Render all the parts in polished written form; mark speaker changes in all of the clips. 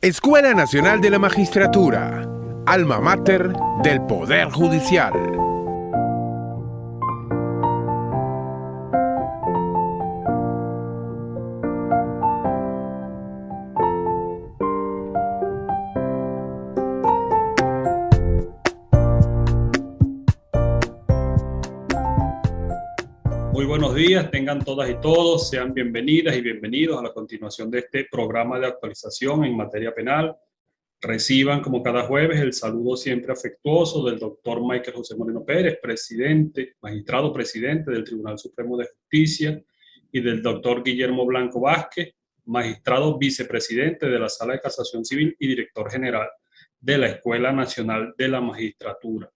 Speaker 1: Escuela Nacional de la Magistratura, alma mater del Poder Judicial.
Speaker 2: Muy buenos días, tengan todas y todos, sean bienvenidas y bienvenidos a la continuación de este programa de actualización en materia penal. Reciban, como cada jueves, el saludo siempre afectuoso del doctor Michael José Moreno Pérez, magistrado presidente del Tribunal Supremo de Justicia, y del doctor Guillermo Blanco Vázquez, magistrado vicepresidente de la Sala de Casación Civil y director general de la Escuela Nacional de la Magistratura.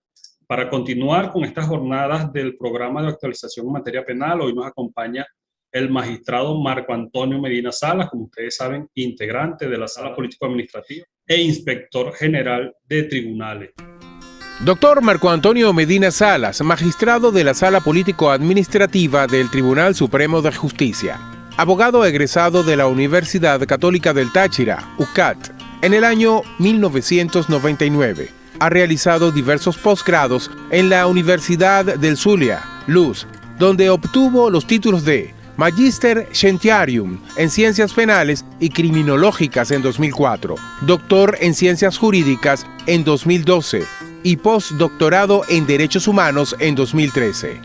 Speaker 2: Para continuar con estas jornadas del programa de actualización en materia penal, hoy nos acompaña el magistrado Marco Antonio Medina Salas, como ustedes saben, integrante de la Sala Político-Administrativa e inspector general de tribunales.
Speaker 1: Doctor Marco Antonio Medina Salas, magistrado de la Sala Político-Administrativa del Tribunal Supremo de Justicia. Abogado egresado de la Universidad Católica del Táchira, UCAT, en el año 1999. Ha realizado diversos posgrados en la Universidad del Zulia, Luz, donde obtuvo los títulos de Magister Scientiarum en Ciencias Penales y Criminológicas en 2004, Doctor en Ciencias Jurídicas en 2012 y postdoctorado en Derechos Humanos en 2013.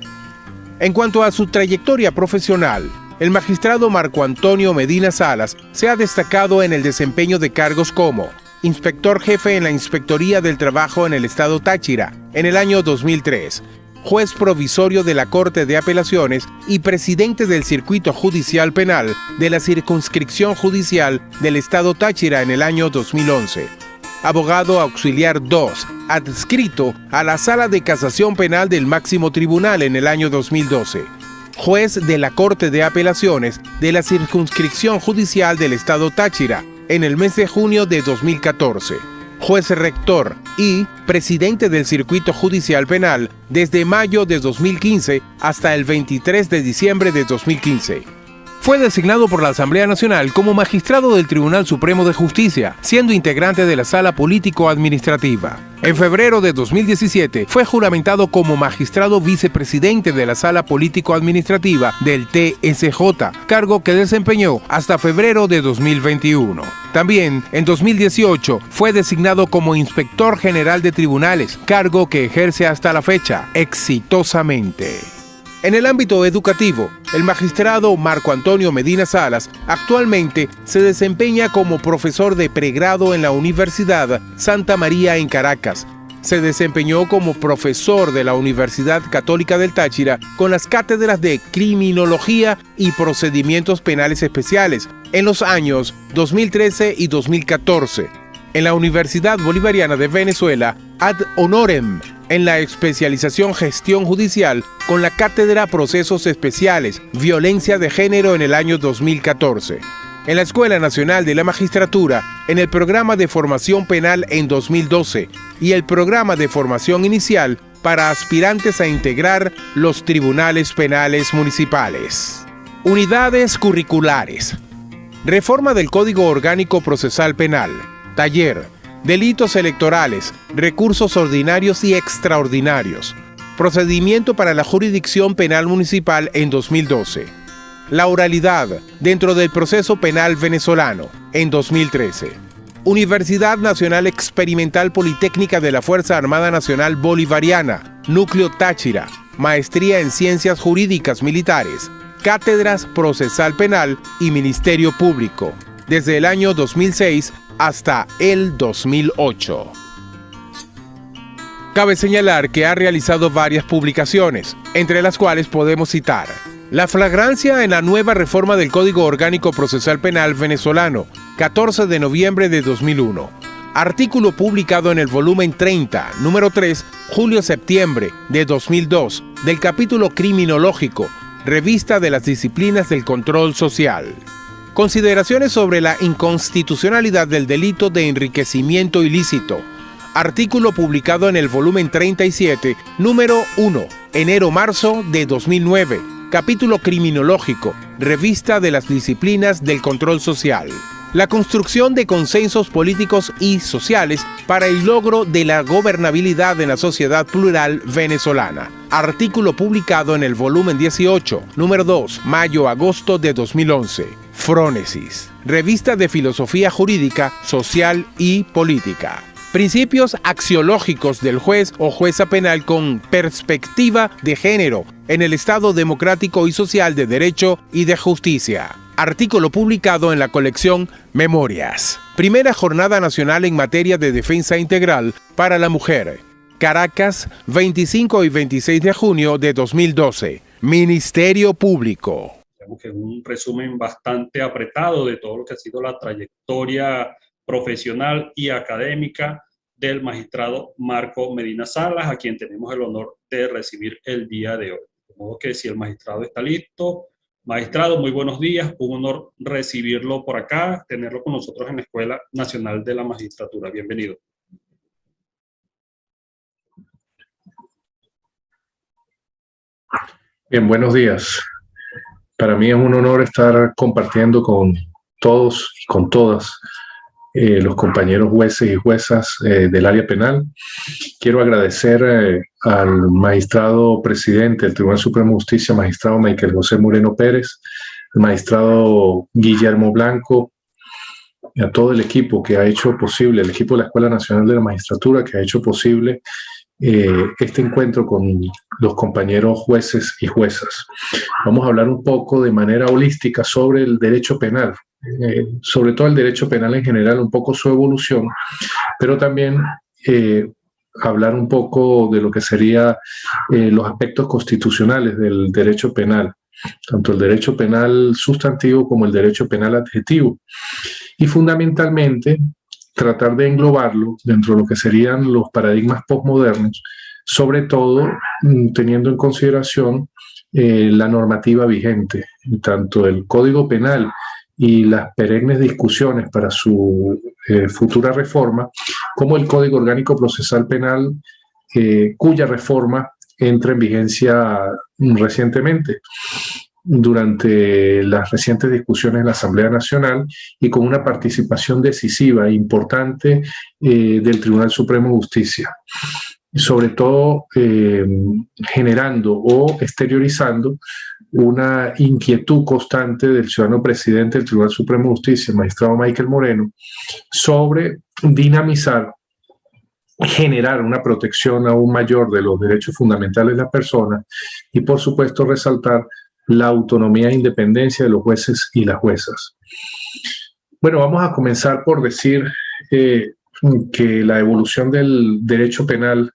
Speaker 1: En cuanto a su trayectoria profesional, el magistrado Marco Antonio Medina Salas se ha destacado en el desempeño de cargos como inspector jefe en la Inspectoría del Trabajo en el Estado Táchira en el año 2003, juez provisorio de la Corte de Apelaciones y presidente del Circuito Judicial Penal de la Circunscripción Judicial del Estado Táchira en el año 2011. Abogado auxiliar 2, adscrito a la Sala de Casación Penal del Máximo Tribunal en el año 2012. Juez de la Corte de Apelaciones de la Circunscripción Judicial del Estado Táchira en el mes de junio de 2014, juez rector y presidente del Circuito Judicial Penal desde mayo de 2015 hasta el 23 de diciembre de 2015. Fue designado por la Asamblea Nacional como magistrado del Tribunal Supremo de Justicia, siendo integrante de la Sala Político-Administrativa. En febrero de 2017 fue juramentado como magistrado vicepresidente de la Sala Político-Administrativa del TSJ, cargo que desempeñó hasta febrero de 2021. También, en 2018, fue designado como inspector general de tribunales, cargo que ejerce hasta la fecha, exitosamente. En el ámbito educativo, el magistrado Marco Antonio Medina Salas actualmente se desempeña como profesor de pregrado en la Universidad Santa María en Caracas. Se desempeñó como profesor de la Universidad Católica del Táchira con las cátedras de Criminología y Procedimientos Penales Especiales en los años 2013 y 2014. En la Universidad Bolivariana de Venezuela, ad honorem, en la especialización Gestión Judicial con la cátedra Procesos Especiales, Violencia de Género en el año 2014. En la Escuela Nacional de la Magistratura, en el programa de formación penal en 2012 y el programa de formación inicial para aspirantes a integrar los tribunales penales municipales. Unidades curriculares. Reforma del Código Orgánico Procesal Penal. Taller. Delitos electorales, recursos ordinarios y extraordinarios. Procedimiento para la jurisdicción penal municipal en 2012. La oralidad dentro del proceso penal venezolano en 2013. Universidad Nacional Experimental Politécnica de la Fuerza Armada Nacional Bolivariana, Núcleo Táchira, Maestría en Ciencias Jurídicas Militares, Cátedras Procesal Penal y Ministerio Público, desde el año 2006 hasta el 2008. Cabe señalar que ha realizado varias publicaciones, entre las cuales podemos citar La flagrancia en la nueva reforma del Código Orgánico Procesal Penal venezolano, 14 de noviembre de 2001. Artículo publicado en el volumen 30, número 3, julio-septiembre de 2002, del capítulo criminológico, Revista de las Disciplinas del Control Social. Consideraciones sobre la inconstitucionalidad del delito de enriquecimiento ilícito. Artículo publicado en el volumen 37, número 1, enero-marzo de 2009. Capítulo criminológico, Revista de las Disciplinas del Control Social. La construcción de consensos políticos y sociales para el logro de la gobernabilidad en la sociedad plural venezolana. Artículo publicado en el volumen 18, número 2, mayo-agosto de 2011. Frónesis, revista de filosofía jurídica, social y política. Principios axiológicos del juez o jueza penal con perspectiva de género en el Estado democrático y social de derecho y de justicia. Artículo publicado en la colección Memorias. Primera Jornada Nacional en materia de defensa integral para la mujer. Caracas, 25 y 26 de junio de 2012. Ministerio Público.
Speaker 2: Digamos que un resumen bastante apretado de todo lo que ha sido la trayectoria profesional y académica del magistrado Marco Medina Salas, a quien tenemos el honor de recibir el día de hoy. De modo que si el magistrado está listo. Magistrado, muy buenos días. Un honor recibirlo por acá, tenerlo con nosotros en la Escuela Nacional de la Magistratura. Bienvenido.
Speaker 3: Bien, buenos días. Para mí es un honor estar compartiendo con todos y con todas los compañeros jueces y juezas del área penal. Quiero agradecer al magistrado presidente del Tribunal Supremo de Justicia, magistrado Michael José Moreno Pérez, al magistrado Guillermo Blanco, y a todo el equipo que ha hecho posible, el equipo de la Escuela Nacional de la Magistratura, que ha hecho posible este encuentro con los compañeros jueces y juezas. Vamos a hablar un poco de manera holística sobre el derecho penal, sobre todo el derecho penal en general, un poco su evolución, pero también hablar un poco de lo que serían los aspectos constitucionales del derecho penal, tanto el derecho penal sustantivo como el derecho penal adjetivo, y fundamentalmente tratar de englobarlo dentro de lo que serían los paradigmas postmodernos, sobre todo teniendo en consideración la normativa vigente, tanto el Código Penal y las perennes discusiones para su futura reforma, como el Código Orgánico Procesal Penal, cuya reforma entra en vigencia recientemente, durante las recientes discusiones en la Asamblea Nacional y con una participación decisiva e importante del Tribunal Supremo de Justicia, sobre todo generando o exteriorizando una inquietud constante del ciudadano presidente del Tribunal Supremo de Justicia, el magistrado Michael Moreno, sobre dinamizar, generar una protección aún mayor de los derechos fundamentales de las personas y, por supuesto, resaltar la autonomía e independencia de los jueces y las juezas. Bueno, vamos a comenzar por decir que la evolución del derecho penal,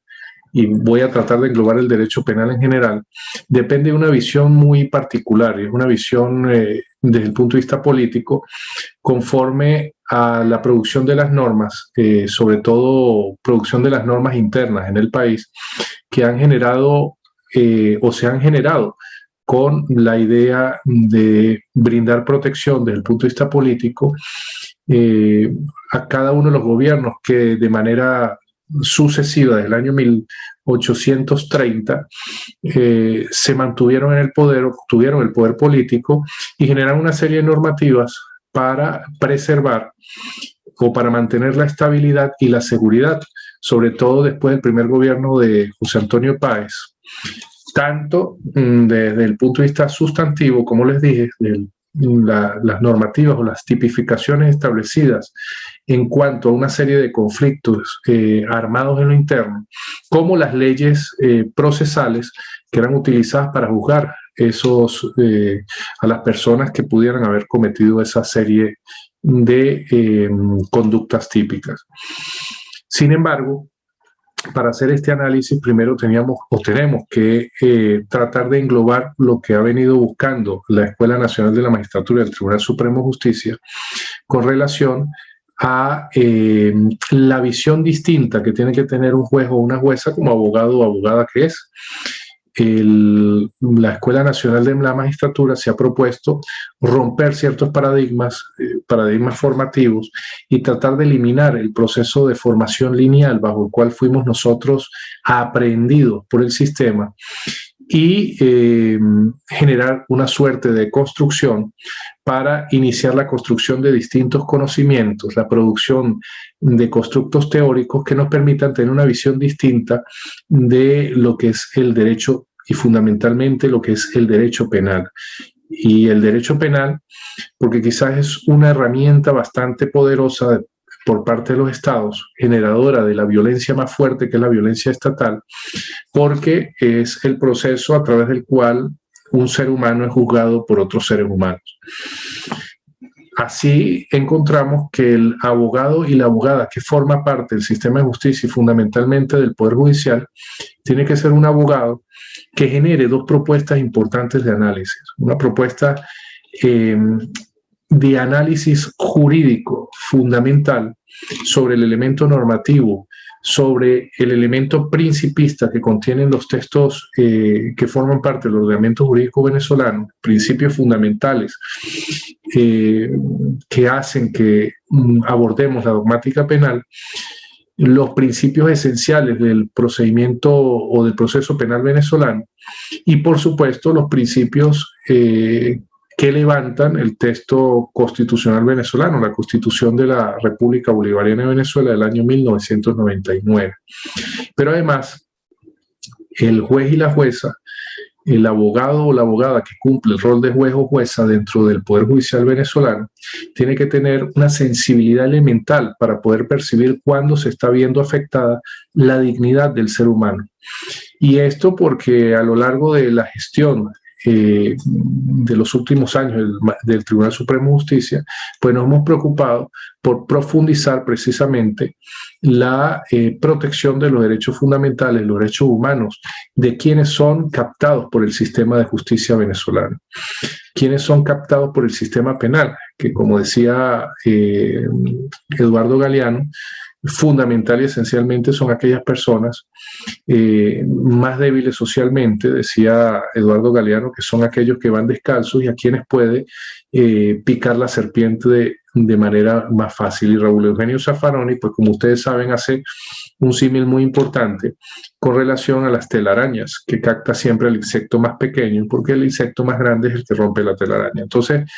Speaker 3: y voy a tratar de englobar el derecho penal en general, depende de una visión muy particular, es una visión desde el punto de vista político, conforme a la producción de las normas, sobre todo producción de las normas internas en el país, que han generado o se han generado con la idea de brindar protección desde el punto de vista político a cada uno de los gobiernos que de manera sucesiva desde el año 1830 se mantuvieron en el poder, obtuvieron el poder político y generaron una serie de normativas para preservar o para mantener la estabilidad y la seguridad, sobre todo después del primer gobierno de José Antonio Páez, tanto desde el punto de vista sustantivo, como les dije, las normativas o las tipificaciones establecidas en cuanto a una serie de conflictos armados en lo interno, como las leyes procesales que eran utilizadas para juzgar a las personas que pudieran haber cometido esa serie de conductas típicas. Sin embargo, para hacer este análisis, primero tenemos que tratar de englobar lo que ha venido buscando la Escuela Nacional de la Magistratura del Tribunal Supremo de Justicia con relación a la visión distinta que tiene que tener un juez o una jueza como abogado o abogada que es. La Escuela Nacional de la Magistratura se ha propuesto romper ciertos paradigmas formativos y tratar de eliminar el proceso de formación lineal bajo el cual fuimos nosotros aprehendidos por el sistema y generar una suerte de construcción para iniciar la construcción de distintos conocimientos, la producción de constructos teóricos que nos permitan tener una visión distinta de lo que es el derecho y fundamentalmente lo que es el derecho penal. Y el derecho penal, porque quizás es una herramienta bastante poderosa por parte de los estados, generadora de la violencia más fuerte, que es la violencia estatal, porque es el proceso a través del cual un ser humano es juzgado por otros seres humanos. Así encontramos que el abogado y la abogada que forma parte del sistema de justicia y fundamentalmente del Poder Judicial, tiene que ser un abogado que genere dos propuestas importantes de análisis. Una propuesta de análisis jurídico fundamental sobre el elemento normativo, sobre el elemento principista que contienen los textos que forman parte del ordenamiento jurídico venezolano, principios fundamentales que hacen que abordemos la dogmática penal, los principios esenciales del procedimiento o del proceso penal venezolano y, por supuesto, los principios que levantan el texto constitucional venezolano, la Constitución de la República Bolivariana de Venezuela del año 1999. Pero además, el juez y la jueza, el abogado o la abogada que cumple el rol de juez o jueza dentro del Poder Judicial venezolano, tiene que tener una sensibilidad elemental para poder percibir cuándo se está viendo afectada la dignidad del ser humano. Y esto porque a lo largo de la gestión de los últimos años del Tribunal Supremo de Justicia, pues nos hemos preocupado por profundizar precisamente la protección de los derechos fundamentales, los derechos humanos, de quienes son captados por el sistema de justicia venezolano, quienes son captados por el sistema penal, que como decía Eduardo Galeano, fundamental y esencialmente son aquellas personas más débiles socialmente, decía Eduardo Galeano, que son aquellos que van descalzos y a quienes puede picar la serpiente de manera más fácil. Y Raúl Eugenio Zaffaroni, pues como ustedes saben, hace un símil muy importante con relación a las telarañas, que capta siempre el insecto más pequeño, porque el insecto más grande es el que rompe la telaraña. Entonces,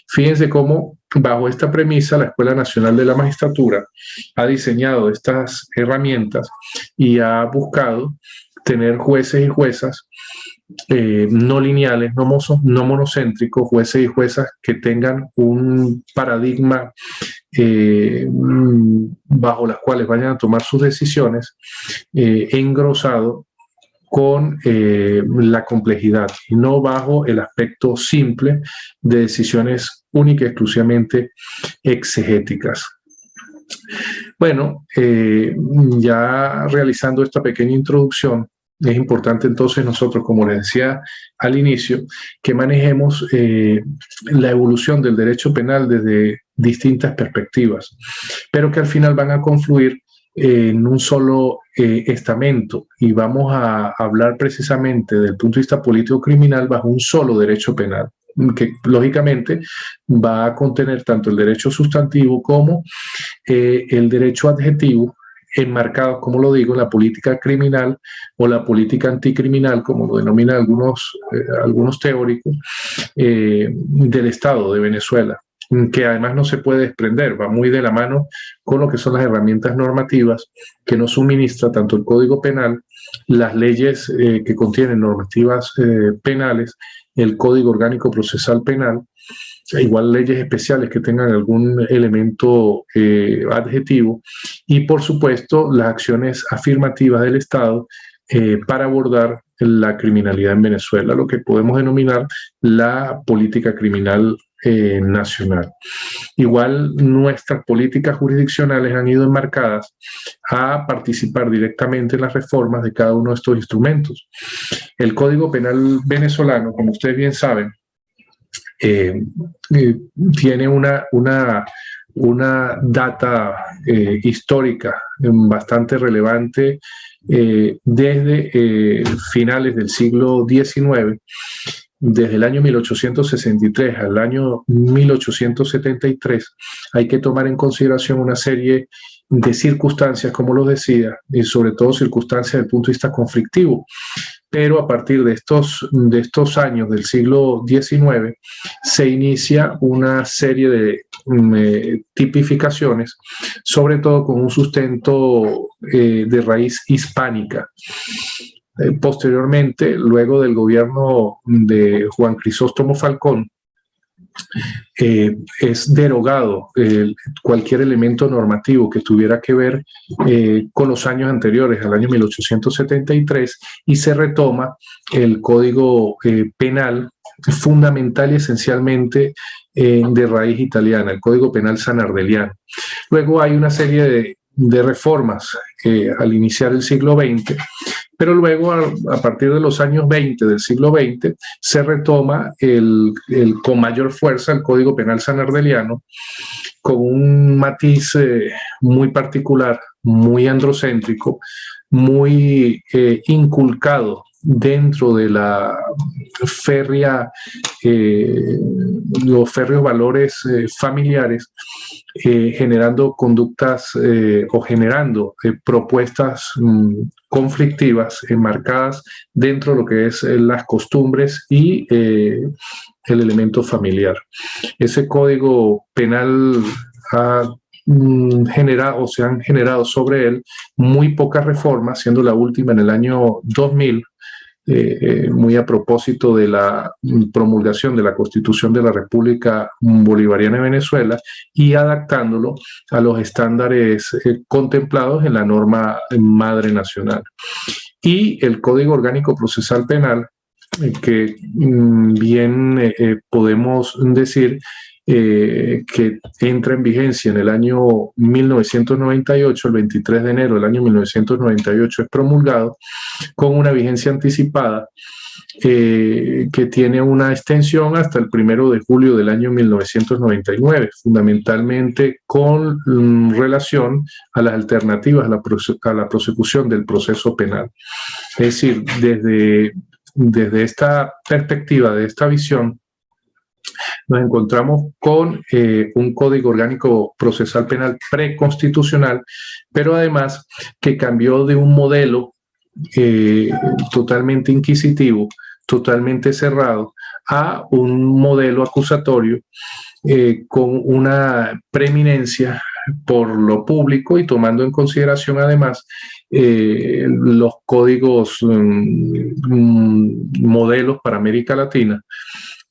Speaker 3: fíjense cómo bajo esta premisa la Escuela Nacional de la Magistratura ha diseñado estas herramientas y ha buscado tener jueces y juezas no lineales, no monocéntricos, jueces y juezas que tengan un paradigma bajo las cuales vayan a tomar sus decisiones engrosado con la complejidad y no bajo el aspecto simple de decisiones únicas y exclusivamente exegéticas. Bueno, ya realizando esta pequeña introducción, es importante entonces nosotros, como les decía al inicio, que manejemos la evolución del derecho penal desde distintas perspectivas, pero que al final van a confluir en un solo estamento y vamos a hablar precisamente del punto de vista político-criminal bajo un solo derecho penal, que lógicamente va a contener tanto el derecho sustantivo como el derecho adjetivo, enmarcados, como lo digo, en la política criminal o la política anticriminal, como lo denominan algunos teóricos, del Estado de Venezuela, que además no se puede desprender, va muy de la mano con lo que son las herramientas normativas que nos suministra tanto el Código Penal, las leyes que contienen normativas penales, el Código Orgánico Procesal Penal, igual leyes especiales que tengan algún elemento adjetivo y, por supuesto, las acciones afirmativas del Estado para abordar la criminalidad en Venezuela, lo que podemos denominar la política criminal nacional. Igual nuestras políticas jurisdiccionales han ido enmarcadas a participar directamente en las reformas de cada uno de estos instrumentos. El Código Penal venezolano, como ustedes bien saben, tiene una data histórica bastante relevante desde finales del siglo XIX desde el año 1863 al año 1873, hay que tomar en consideración una serie de circunstancias, como lo decía, y sobre todo circunstancias desde el punto de vista conflictivo. Pero a partir de estos años del siglo XIX se inicia una serie de tipificaciones, sobre todo con un sustento de raíz hispánica. Posteriormente, luego del gobierno de Juan Crisóstomo Falcón, es derogado cualquier elemento normativo que tuviera que ver con los años anteriores, al año 1873, y se retoma el Código Penal fundamental y esencialmente de raíz italiana, el Código Penal sanardeliano. Luego hay una serie de reformas al iniciar el siglo XX, pero luego a partir de los años 20 del siglo XX se retoma con mayor fuerza el Código Penal sanardeliano, con un matiz muy particular, muy androcéntrico, muy inculcado dentro de la los férreos valores familiares, generando conductas o generando propuestas conflictivas enmarcadas dentro de lo que es las costumbres y el elemento familiar. Ese código penal se han generado sobre él muy pocas reformas, siendo la última en el año 2000, muy a propósito de la promulgación de la Constitución de la República Bolivariana de Venezuela y adaptándolo a los estándares contemplados en la norma madre nacional. Y el Código Orgánico Procesal Penal, que bien podemos decir que entra en vigencia en el año 1998, el 23 de enero del año 1998 es promulgado, con una vigencia anticipada que tiene una extensión hasta el 1 de julio del año 1999, fundamentalmente con relación a las alternativas a la prosecución del proceso penal. Es decir, desde esta perspectiva, de esta visión, nos encontramos con un Código Orgánico Procesal Penal preconstitucional, pero además que cambió de un modelo totalmente inquisitivo, totalmente cerrado, a un modelo acusatorio con una preeminencia por lo público y tomando en consideración además los códigos modelos para América Latina,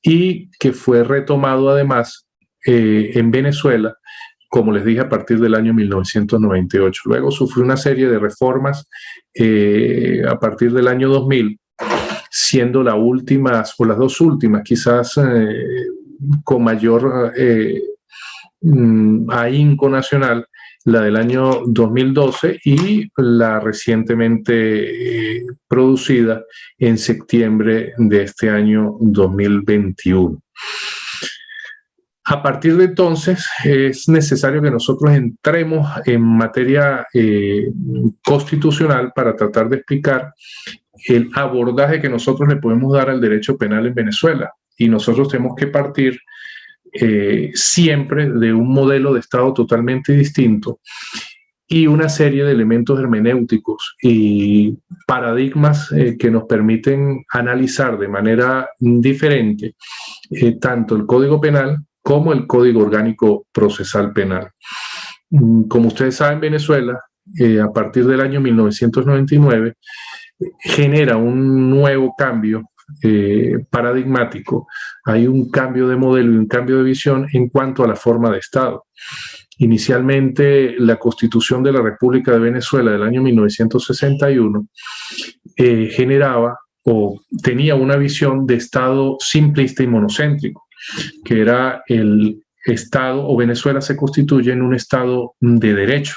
Speaker 3: y que fue retomado además en Venezuela, como les dije, a partir del año 1998. Luego sufrió una serie de reformas a partir del año 2000, siendo las últimas, o las dos últimas, quizás con mayor ahínco nacional, la del año 2012 y la recientemente producida en septiembre de este año 2021. A partir de entonces es necesario que nosotros entremos en materia constitucional para tratar de explicar el abordaje que nosotros le podemos dar al derecho penal en Venezuela. Y nosotros tenemos que partir siempre de un modelo de Estado totalmente distinto y una serie de elementos hermenéuticos y paradigmas que nos permiten analizar de manera diferente tanto el Código Penal como el Código Orgánico Procesal Penal. Como ustedes saben, Venezuela, a partir del año 1999, genera un nuevo cambio paradigmático. Hay un cambio de modelo y un cambio de visión en cuanto a la forma de Estado. Inicialmente, la Constitución de la República de Venezuela del año 1961 generaba o tenía una visión de Estado simplista y monocéntrico, que era el Estado, o Venezuela se constituye en un Estado de derecho.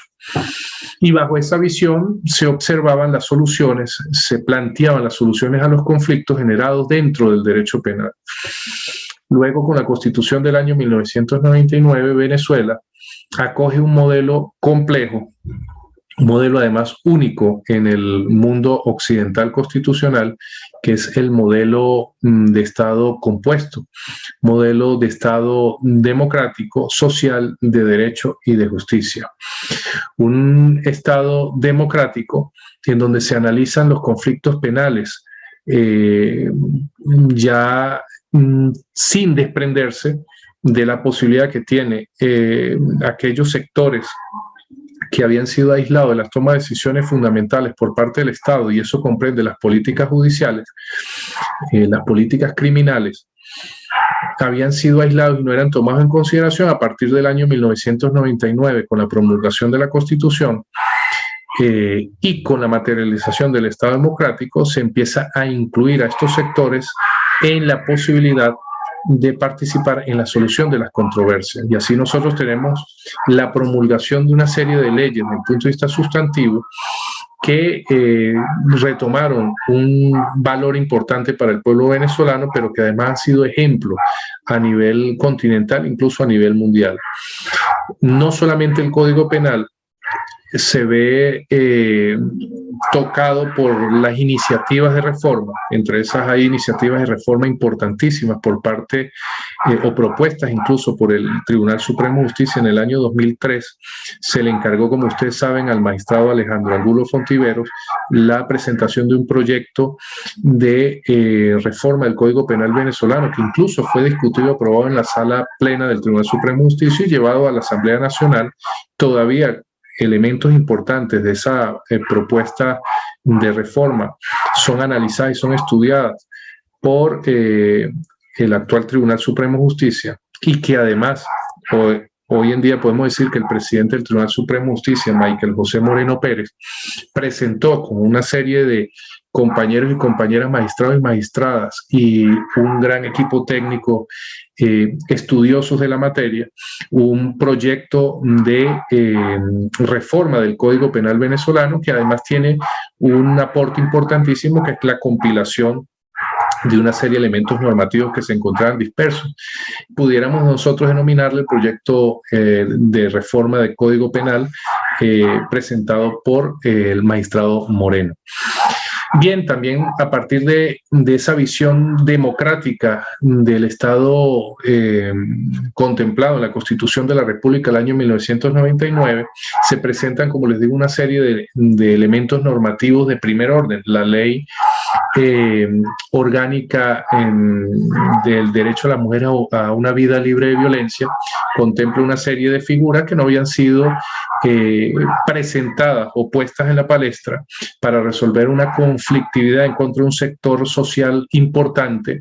Speaker 3: Y bajo esa visión se observaban las soluciones, se planteaban las soluciones a los conflictos generados dentro del derecho penal. Luego, con la Constitución del año 1999, Venezuela acoge un modelo complejo un modelo además único en el mundo occidental constitucional, que es el modelo de Estado compuesto, modelo de Estado democrático, social, de derecho y de justicia. Un Estado democrático en donde se analizan los conflictos penales, ya sin desprenderse de la posibilidad que tiene aquellos sectores que habían sido aislados de las tomas de decisiones fundamentales por parte del Estado, y eso comprende las políticas judiciales, las políticas criminales, habían sido aislados y no eran tomados en consideración a partir del año 1999 con la promulgación de la Constitución. Y con la materialización del Estado democrático se empieza a incluir a estos sectores en la posibilidad de participar en la solución de las controversias. Y así nosotros tenemos la promulgación de una serie de leyes desde el punto de vista sustantivo que retomaron un valor importante para el pueblo venezolano, pero que además han sido ejemplo a nivel continental, incluso a nivel mundial. No solamente el Código Penal se ve tocado por las iniciativas de reforma. Entre esas hay iniciativas de reforma importantísimas por parte o propuestas incluso por el Tribunal Supremo de Justicia. En el año 2003 se le encargó, como ustedes saben, al magistrado Alejandro Angulo Fontiveros la presentación de un proyecto de reforma del Código Penal venezolano, que incluso fue discutido y aprobado en la sala plena del Tribunal Supremo de Justicia y llevado a la Asamblea Nacional. Todavía elementos importantes de esa propuesta de reforma son analizadas y son estudiadas por el actual Tribunal Supremo de Justicia, y que además hoy en día podemos decir que el presidente del Tribunal Supremo de Justicia, Michael José Moreno Pérez, presentó con una serie de compañeros y compañeras magistrados y magistradas y un gran equipo técnico estudiosos de la materia, un proyecto de reforma del Código Penal venezolano, que además tiene un aporte importantísimo, que es la compilación de una serie de elementos normativos que se encontraban dispersos. Pudiéramos nosotros denominarle el proyecto de reforma del Código Penal presentado por el magistrado Moreno. Bien, también a partir de esa visión democrática del Estado contemplado en la Constitución de la República del año 1999, se presentan, como les digo, una serie de elementos normativos de primer orden. La ley orgánica del derecho a la mujer a una vida libre de violencia contempla una serie de figuras que no habían sido presentadas o puestas en la palestra para resolver una conflictividad en contra de un sector social importante,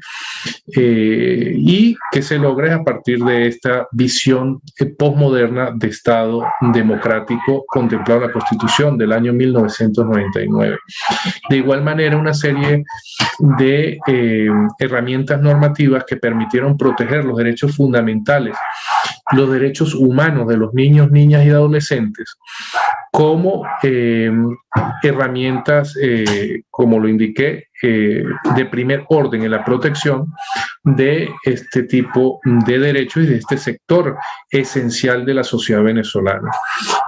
Speaker 3: y que se logra a partir de esta visión postmoderna de Estado democrático contemplado en la Constitución del año 1999. De igual manera, una serie de herramientas normativas que permitieron proteger los derechos fundamentales, los derechos humanos de los niños, niñas y adolescentes, como herramientas, como lo indiqué, de primer orden en la protección de este tipo de derechos y de este sector esencial de la sociedad venezolana.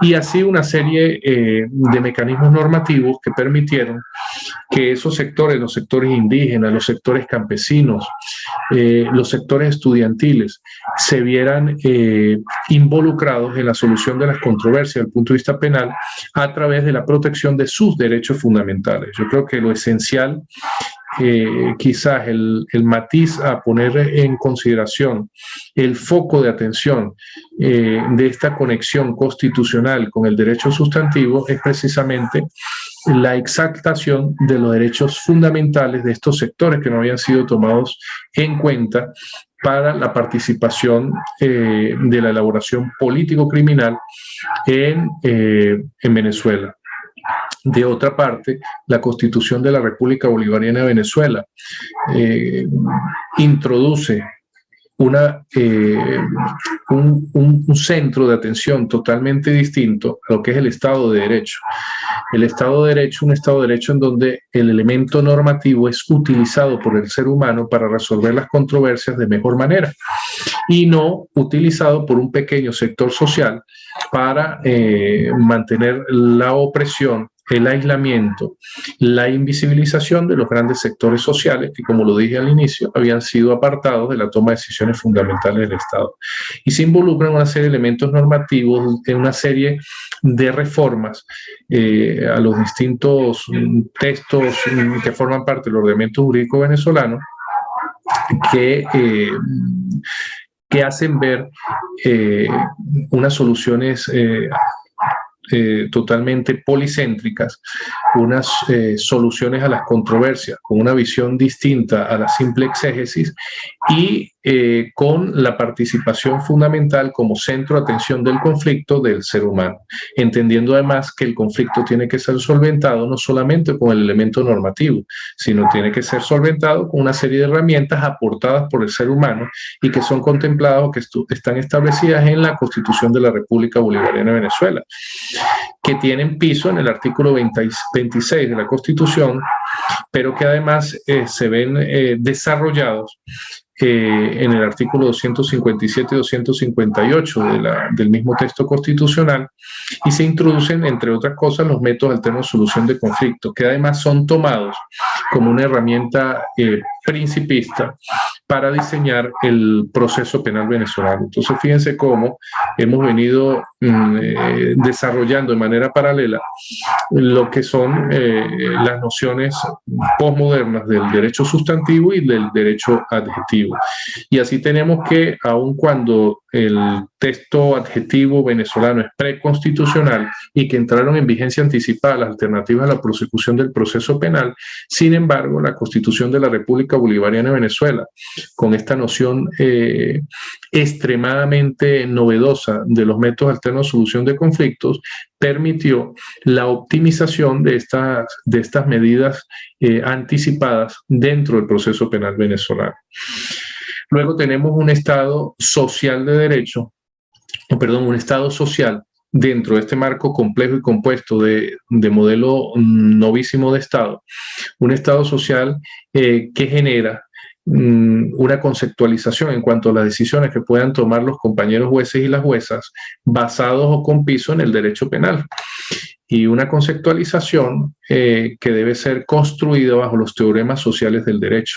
Speaker 3: Y así una serie de mecanismos normativos que permitieron que esos sectores, los sectores indígenas, los sectores campesinos, los sectores estudiantiles, se vieran involucrados en la solución de las controversias desde el punto de vista penal a través de la protección de sus derechos fundamentales. Yo creo que lo esencial, quizás el matiz a poner en consideración, el foco de atención de esta conexión constitucional con el derecho sustantivo, es precisamente la exaltación de los derechos fundamentales de estos sectores que no habían sido tomados en cuenta para la participación de la elaboración político-criminal en Venezuela. De otra parte, la Constitución de la República Bolivariana de Venezuela introduce un centro de atención totalmente distinto a lo que es el Estado de Derecho. El Estado de Derecho, un Estado de Derecho en donde el elemento normativo es utilizado por el ser humano para resolver las controversias de mejor manera y no utilizado por un pequeño sector social para mantener la opresión, el aislamiento, la invisibilización de los grandes sectores sociales que, como lo dije al inicio, habían sido apartados de la toma de decisiones fundamentales del Estado. Y se involucran una serie de elementos normativos, en una serie de reformas a los distintos textos que forman parte del ordenamiento jurídico venezolano que hacen ver unas soluciones totalmente policéntricas, unas soluciones a las controversias con una visión distinta a la simple exégesis y con la participación fundamental como centro de atención del conflicto del ser humano, entendiendo además que el conflicto tiene que ser solventado no solamente con el elemento normativo, sino tiene que ser solventado con una serie de herramientas aportadas por el ser humano y que son contempladas o que están establecidas en la Constitución de la República Bolivariana de Venezuela, que tienen piso en el artículo 26 de la Constitución, pero que además se ven desarrollados en el artículo 257 y 258 del mismo texto constitucional, y se introducen, entre otras cosas, los métodos alternos de solución de conflictos, que además son tomados como una herramienta principista para diseñar el proceso penal venezolano. Entonces, fíjense cómo hemos venido desarrollando de manera paralela lo que son las nociones posmodernas del derecho sustantivo y del derecho adjetivo. Y así tenemos que, aun cuando el texto adjetivo venezolano es preconstitucional y que entraron en vigencia anticipada las alternativas a la prosecución del proceso penal, sin embargo, la Constitución de la República Bolivariana de Venezuela, con esta noción extremadamente novedosa de los métodos alternos de solución de conflictos, permitió la optimización de estas medidas anticipadas dentro del proceso penal venezolano. Luego tenemos un Estado social de derecho, un Estado social dentro de este marco complejo y compuesto de modelo novísimo de Estado, un Estado social que genera una conceptualización en cuanto a las decisiones que puedan tomar los compañeros jueces y las juezas basados o con piso en el derecho penal, y una conceptualización que debe ser construida bajo los teoremas sociales del derecho,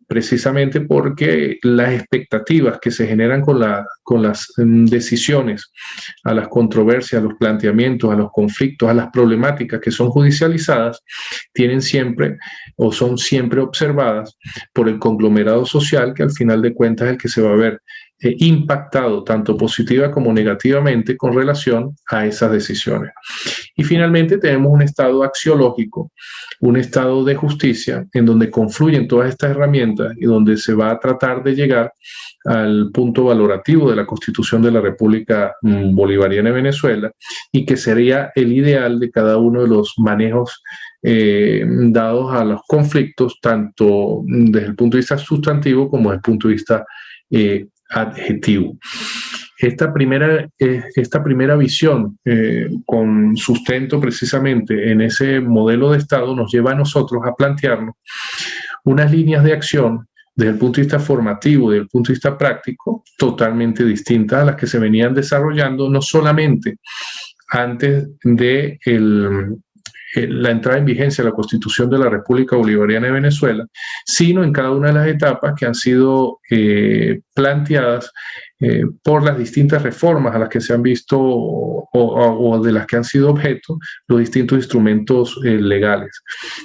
Speaker 3: precisamente porque las expectativas que se generan con las decisiones, a las controversias, a los planteamientos, a los conflictos, a las problemáticas que son judicializadas, tienen siempre o son siempre observadas por el conglomerado social, que al final de cuentas es el que se va a ver impactado tanto positiva como negativamente con relación a esas decisiones. Y finalmente tenemos un Estado axiológico, un Estado de justicia en donde confluyen todas estas herramientas y donde se va a tratar de llegar al punto valorativo de la Constitución de la República Bolivariana de Venezuela, y que sería el ideal de cada uno de los manejos dados a los conflictos, tanto desde el punto de vista sustantivo como desde el punto de vista adjetivo. Esta primera visión con sustento precisamente en ese modelo de Estado nos lleva a nosotros a plantearnos unas líneas de acción desde el punto de vista formativo, desde el punto de vista práctico, totalmente distintas a las que se venían desarrollando no solamente antes de la entrada en vigencia de la Constitución de la República Bolivariana de Venezuela, sino en cada una de las etapas que han sido planteadas por las distintas reformas a las que se han visto o de las que han sido objeto los distintos instrumentos legales,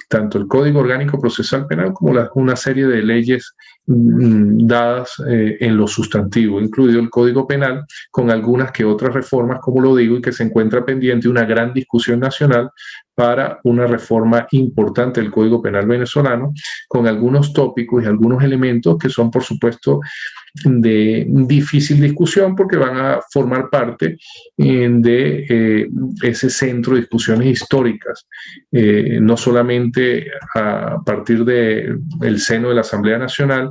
Speaker 3: tanto el Código Orgánico Procesal Penal como una serie de leyes dadas en lo sustantivo, incluido el Código Penal, con algunas que otras reformas, como lo digo, y que se encuentra pendiente una gran discusión nacional para una reforma importante del Código Penal venezolano, con algunos tópicos y algunos elementos que son, por supuesto, de difícil discusión, porque van a formar parte de ese centro de discusiones históricas, no solamente a partir del seno de la Asamblea Nacional,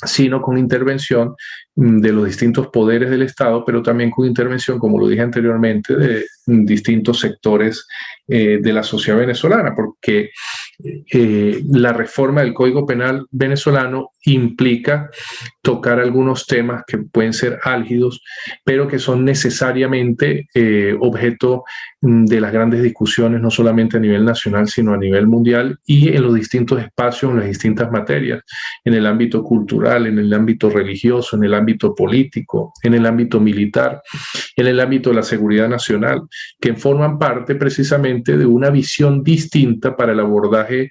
Speaker 3: sino con intervención de los distintos poderes del Estado, pero también con intervención, como lo dije anteriormente, de distintos sectores de la sociedad venezolana, porque la reforma del Código Penal venezolano implica tocar algunos temas que pueden ser álgidos, pero que son necesariamente objeto de las grandes discusiones, no solamente a nivel nacional, sino a nivel mundial y en los distintos espacios, en las distintas materias, en el ámbito cultural, en el ámbito religioso, en el ámbito político, en el ámbito militar, en el ámbito de la seguridad nacional, que forman parte precisamente de una visión distinta para el abordaje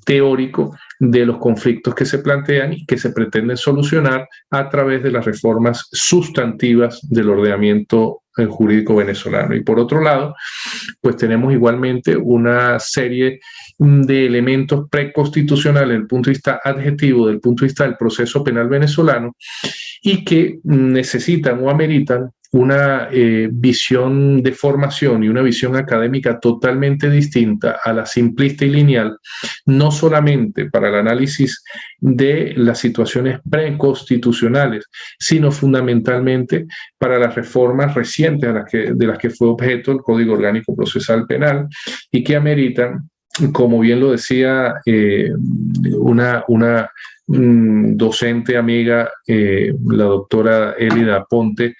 Speaker 3: teórico de los conflictos que se plantean y que se pretenden solucionar a través de las reformas sustantivas del ordenamiento jurídico venezolano. Y por otro lado, pues tenemos igualmente una serie de elementos preconstitucionales desde el punto de vista adjetivo, desde el punto de vista del proceso penal venezolano, y que necesitan o ameritan una visión de formación y una visión académica totalmente distinta a la simplista y lineal, no solamente para el análisis de las situaciones preconstitucionales, sino fundamentalmente para las reformas recientes de las que fue objeto el Código Orgánico Procesal Penal y que ameritan, como bien lo decía una docente amiga, la doctora Elida Ponte,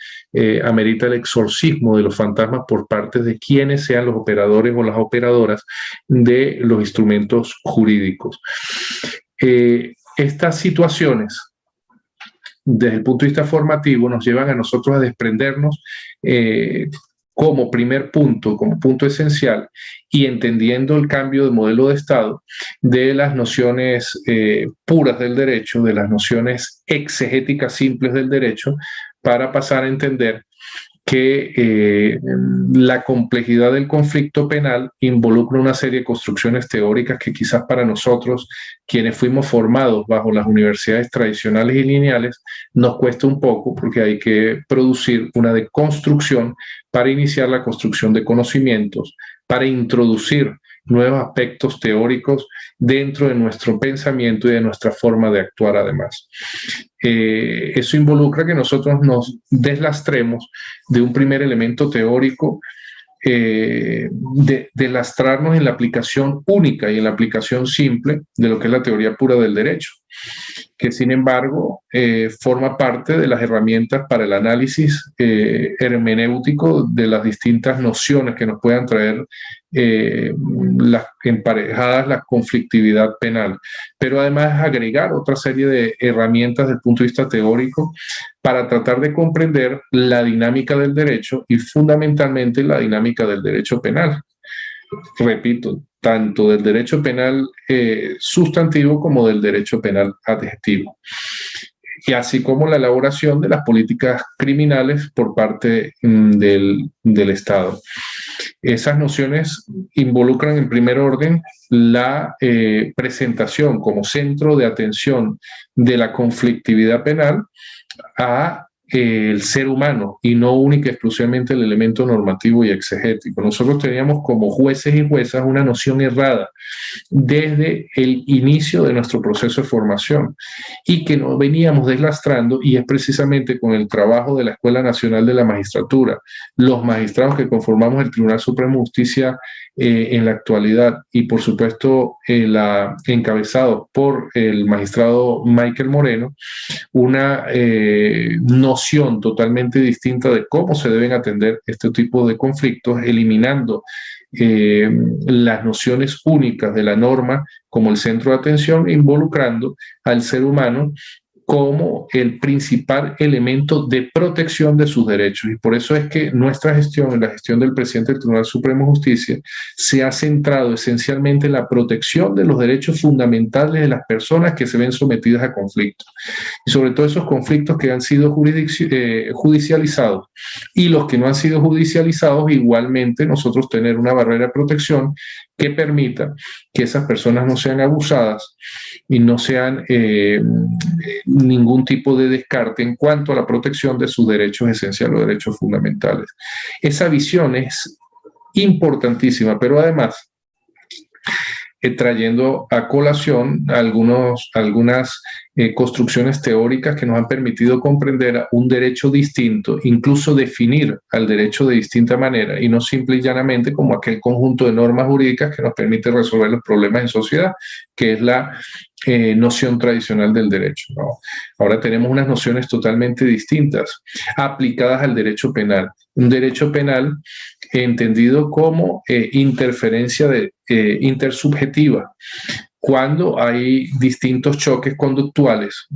Speaker 3: amerita el exorcismo de los fantasmas por parte de quienes sean los operadores o las operadoras de los instrumentos jurídicos. Estas situaciones, desde el punto de vista formativo, nos llevan a nosotros a desprendernos como primer punto, como punto esencial, y entendiendo el cambio de modelo de Estado, de las nociones puras del derecho, de las nociones exegéticas simples del derecho, para pasar a entender que la complejidad del conflicto penal involucra una serie de construcciones teóricas que quizás para nosotros, quienes fuimos formados bajo las universidades tradicionales y lineales, nos cuesta un poco porque hay que producir una deconstrucción para iniciar la construcción de conocimientos, para introducir nuevos aspectos teóricos dentro de nuestro pensamiento y de nuestra forma de actuar además. Eso involucra que nosotros nos deslastremos de un primer elemento teórico, de lastrarnos en la aplicación única y en la aplicación simple de lo que es la teoría pura del derecho, que sin embargo forma parte de las herramientas para el análisis hermenéutico de las distintas nociones que nos puedan traer las emparejadas, la conflictividad penal, pero además agregar otra serie de herramientas desde el punto de vista teórico para tratar de comprender la dinámica del derecho y fundamentalmente la dinámica del derecho penal. Repito, tanto del derecho penal sustantivo como del derecho penal adjetivo. Y así como la elaboración de las políticas criminales por parte del Estado. Esas nociones involucran en primer orden la presentación como centro de atención de la conflictividad penal a el ser humano y no única y exclusivamente el elemento normativo y exegético. Nosotros teníamos como jueces y juezas una noción errada desde el inicio de nuestro proceso de formación y que nos veníamos deslastrando, y es precisamente con el trabajo de la Escuela Nacional de la Magistratura, los magistrados que conformamos el Tribunal Supremo de Justicia en la actualidad y por supuesto encabezado por el magistrado Michael Moreno, una noción totalmente distinta de cómo se deben atender este tipo de conflictos, eliminando las nociones únicas de la norma como el centro de atención, involucrando al ser humano como el principal elemento de protección de sus derechos. Y por eso es que nuestra gestión, la gestión del presidente del Tribunal Supremo de Justicia, se ha centrado esencialmente en la protección de los derechos fundamentales de las personas que se ven sometidas a conflictos. Y sobre todo esos conflictos que han sido judicializados. Y los que no han sido judicializados, igualmente nosotros tener una barrera de protección que permita que esas personas no sean abusadas y no sean ningún tipo de descarte en cuanto a la protección de sus derechos esenciales o derechos fundamentales. Esa visión es importantísima, pero además trayendo a colación algunas construcciones teóricas que nos han permitido comprender un derecho distinto, incluso definir al derecho de distinta manera y no simple y llanamente como aquel conjunto de normas jurídicas que nos permite resolver los problemas en sociedad, que es la noción tradicional del derecho, ¿no? Ahora tenemos unas nociones totalmente distintas aplicadas al derecho penal. Un derecho penal entendido como interferencia intersubjetiva. Cuando hay distintos choques conductuales,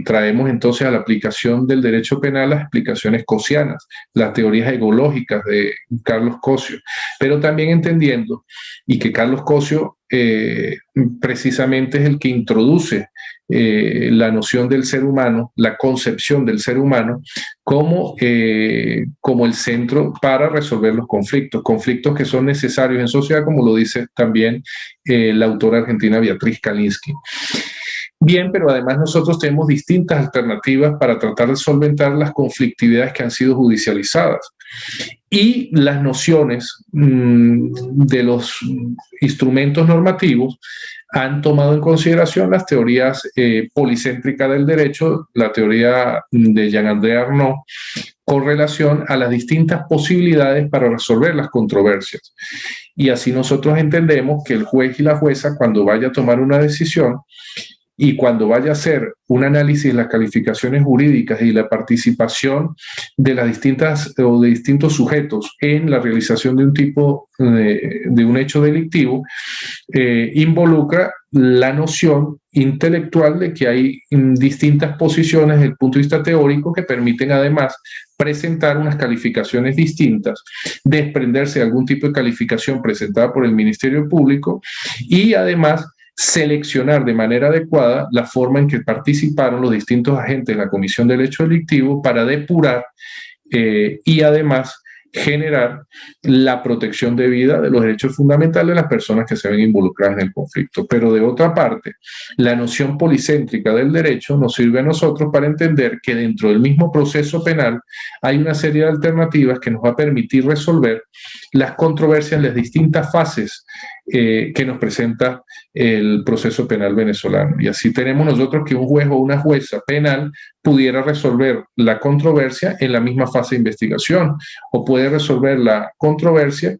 Speaker 3: traemos entonces a la aplicación del derecho penal las explicaciones cosianas, las teorías egológicas de Carlos Cosio, pero también entendiendo, y que Carlos Cosio precisamente es el que introduce la noción del ser humano, la concepción del ser humano, como el centro para resolver los conflictos que son necesarios en sociedad, como lo dice también la autora argentina Beatriz Kalinsky. Bien, pero además nosotros tenemos distintas alternativas para tratar de solventar las conflictividades que han sido judicializadas. Y las nociones de los instrumentos normativos han tomado en consideración las teorías policéntricas del derecho, la teoría de Jean-André Arnaud, con relación a las distintas posibilidades para resolver las controversias. Y así nosotros entendemos que el juez y la jueza, cuando vaya a tomar una decisión, y cuando vaya a hacer un análisis de las calificaciones jurídicas y la participación de las distintas o de distintos sujetos en la realización de un tipo de un hecho delictivo, involucra la noción intelectual de que hay distintas posiciones desde el punto de vista teórico que permiten además presentar unas calificaciones distintas, desprenderse de algún tipo de calificación presentada por el Ministerio Público y además seleccionar de manera adecuada la forma en que participaron los distintos agentes de la comisión del hecho delictivo para depurar y además generar la protección debida de los derechos fundamentales de las personas que se ven involucradas en el conflicto. Pero de otra parte, la noción policéntrica del derecho nos sirve a nosotros para entender que dentro del mismo proceso penal hay una serie de alternativas que nos va a permitir resolver las controversias en las distintas fases que nos presenta el proceso penal venezolano. Y así tenemos nosotros que un juez o una jueza penal pudiera resolver la controversia en la misma fase de investigación o puede resolver la controversia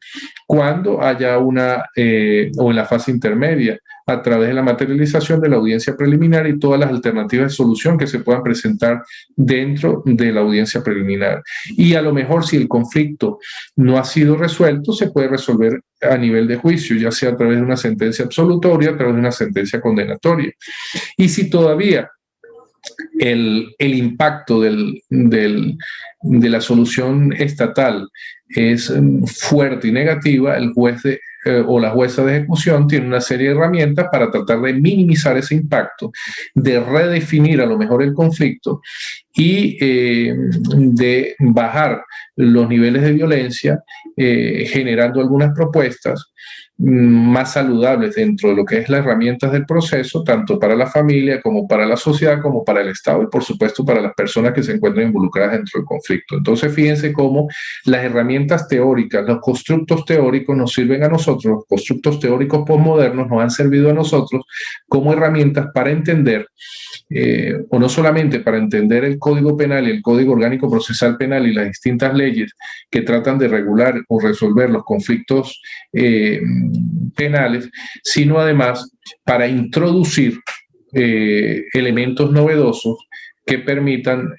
Speaker 3: cuando haya o en la fase intermedia a través de la materialización de la audiencia preliminar y todas las alternativas de solución que se puedan presentar dentro de la audiencia preliminar. Y a lo mejor si el conflicto no ha sido resuelto, se puede resolver a nivel de juicio, ya sea a través de una sentencia absolutoria, a través de una sentencia condenatoria. Y si todavía el impacto de la solución estatal es fuerte y negativa, el juez o la jueza de ejecución tiene una serie de herramientas para tratar de minimizar ese impacto, de redefinir a lo mejor el conflicto y de bajar los niveles de violencia, generando algunas propuestas más saludables dentro de lo que es las herramientas del proceso, tanto para la familia como para la sociedad, como para el Estado y por supuesto para las personas que se encuentran involucradas dentro del conflicto. Entonces fíjense cómo las herramientas teóricas, los constructos teóricos nos sirven a nosotros, los constructos teóricos posmodernos nos han servido a nosotros como herramientas para entender o no solamente para entender el Código Penal y el Código Orgánico Procesal Penal y las distintas leyes que tratan de regular o resolver los conflictos penales, sino además para introducir elementos novedosos que permitan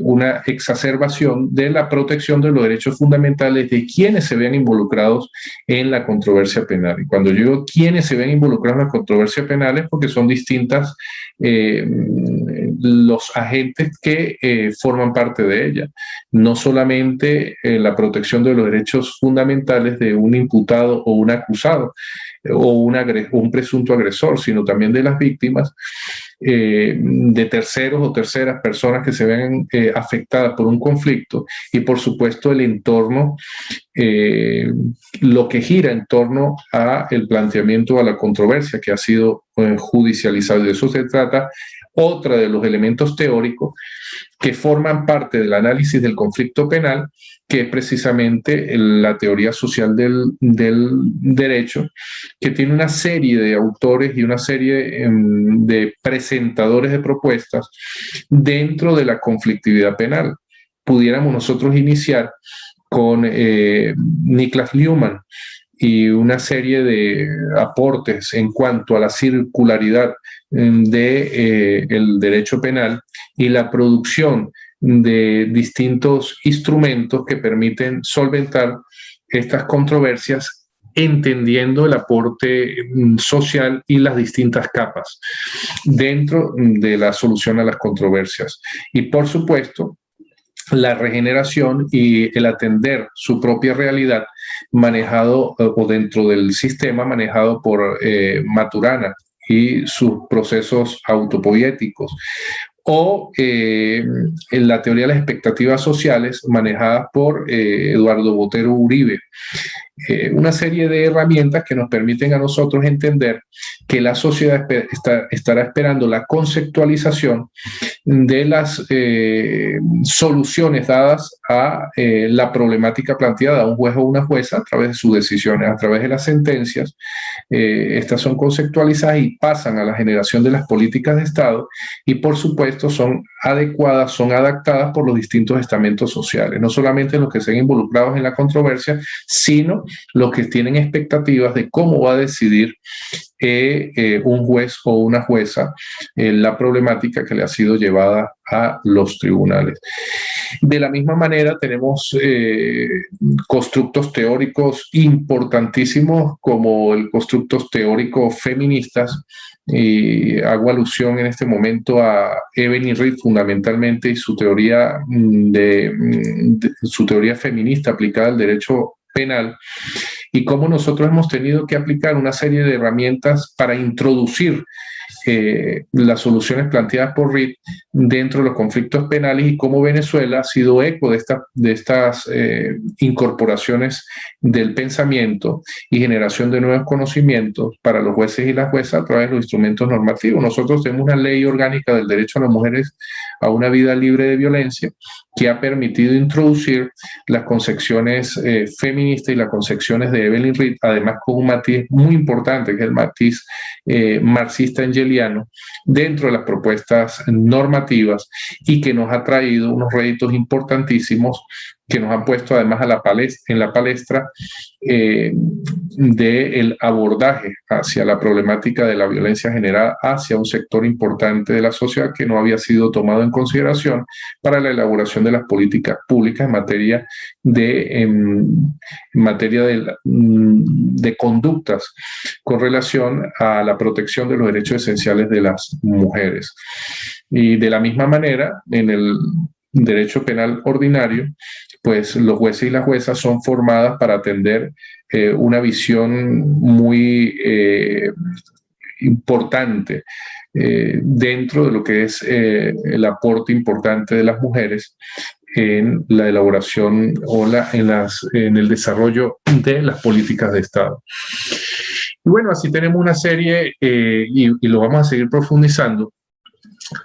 Speaker 3: una exacerbación de la protección de los derechos fundamentales de quienes se vean involucrados en la controversia penal. Y cuando yo digo quienes se ven involucrados en la controversia penal es porque son distintas los agentes que forman parte de ella. No solamente la protección de los derechos fundamentales de un imputado o un acusado o un presunto agresor, sino también de las víctimas, de terceros o terceras personas que se ven afectadas por un conflicto y por supuesto el entorno, lo que gira en torno a el planteamiento a la controversia que ha sido judicializado. De eso se trata otra de los elementos teóricos que forman parte del análisis del conflicto penal, que es precisamente la teoría social del derecho, que tiene una serie de autores y una serie de presentadores de propuestas dentro de la conflictividad penal. Pudiéramos nosotros iniciar con Niklas Luhmann y una serie de aportes en cuanto a la circularidad del derecho penal y la producción de distintos instrumentos que permiten solventar estas controversias, entendiendo el aporte social y las distintas capas dentro de la solución a las controversias. Y por supuesto, la regeneración y el atender su propia realidad manejado o dentro del sistema manejado por Maturana y sus procesos autopoéticos, o en la teoría de las expectativas sociales manejadas por Eduardo Botero Uribe. Una serie de herramientas que nos permiten a nosotros entender que la sociedad estará esperando la conceptualización de las soluciones dadas a la problemática planteada a un juez o una jueza a través de sus decisiones, a través de las sentencias. Estas son conceptualizadas y pasan a la generación de las políticas de Estado y, por supuesto, son adecuadas, son adaptadas por los distintos estamentos sociales, no solamente los que estén involucrados en la controversia, sino los que tienen expectativas de cómo va a decidir un juez o una jueza la problemática que le ha sido llevada a los tribunales. De la misma manera tenemos constructos teóricos importantísimos como el constructos teóricos feministas, y hago alusión en este momento a Evelyn Reed fundamentalmente y su teoría su teoría feminista aplicada al derecho penal, y cómo nosotros hemos tenido que aplicar una serie de herramientas para introducir las soluciones planteadas por Reed dentro de los conflictos penales, y cómo Venezuela ha sido eco de estas incorporaciones del pensamiento y generación de nuevos conocimientos para los jueces y las juezas a través de los instrumentos normativos. Nosotros tenemos una ley orgánica del derecho a las mujeres a una vida libre de violencia que ha permitido introducir las concepciones feministas y las concepciones de Evelyn Reed, además con un matiz muy importante, que es el matiz marxista-engeliano, dentro de las propuestas normativas, y que nos ha traído unos réditos importantísimos que nos han puesto además en la palestra del abordaje hacia la problemática de la violencia generada hacia un sector importante de la sociedad que no había sido tomado en consideración para la elaboración de las políticas públicas en materia de conductas con relación a la protección de los derechos esenciales de las mujeres. Y de la misma manera, en el derecho penal ordinario, pues los jueces y las juezas son formadas para atender una visión muy importante dentro de lo que es el aporte importante de las mujeres en la elaboración o en el desarrollo de las políticas de Estado. Y bueno, así tenemos una serie, y lo vamos a seguir profundizando,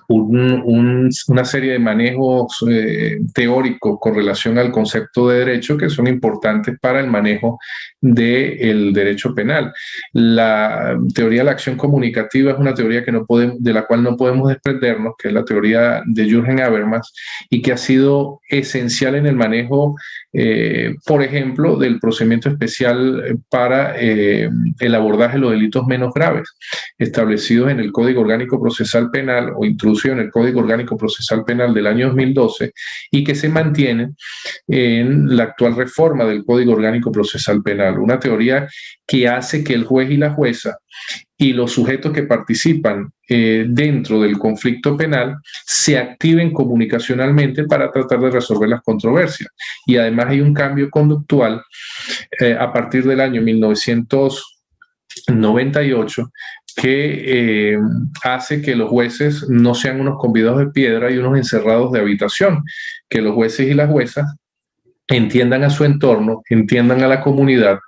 Speaker 3: una serie de manejos teóricos con relación al concepto de derecho que son importantes para el manejo del derecho penal. La teoría de la acción comunicativa es una teoría de la cual no podemos desprendernos, que es la teoría de Jürgen Habermas, y que ha sido esencial en el manejo, por ejemplo, del procedimiento especial para el abordaje de los delitos menos graves, establecidos en el Código Orgánico Procesal Penal o introducido en el Código Orgánico Procesal Penal del año 2012, y que se mantiene en la actual reforma del Código Orgánico Procesal Penal. Una teoría que hace que el juez y la jueza y los sujetos que participan dentro del conflicto penal se activen comunicacionalmente para tratar de resolver las controversias. Y además hay un cambio conductual a partir del año 1998 que hace que los jueces no sean unos convidados de piedra y unos encerrados de habitación, que los jueces y las juezas entiendan a su entorno, entiendan a la comunidad,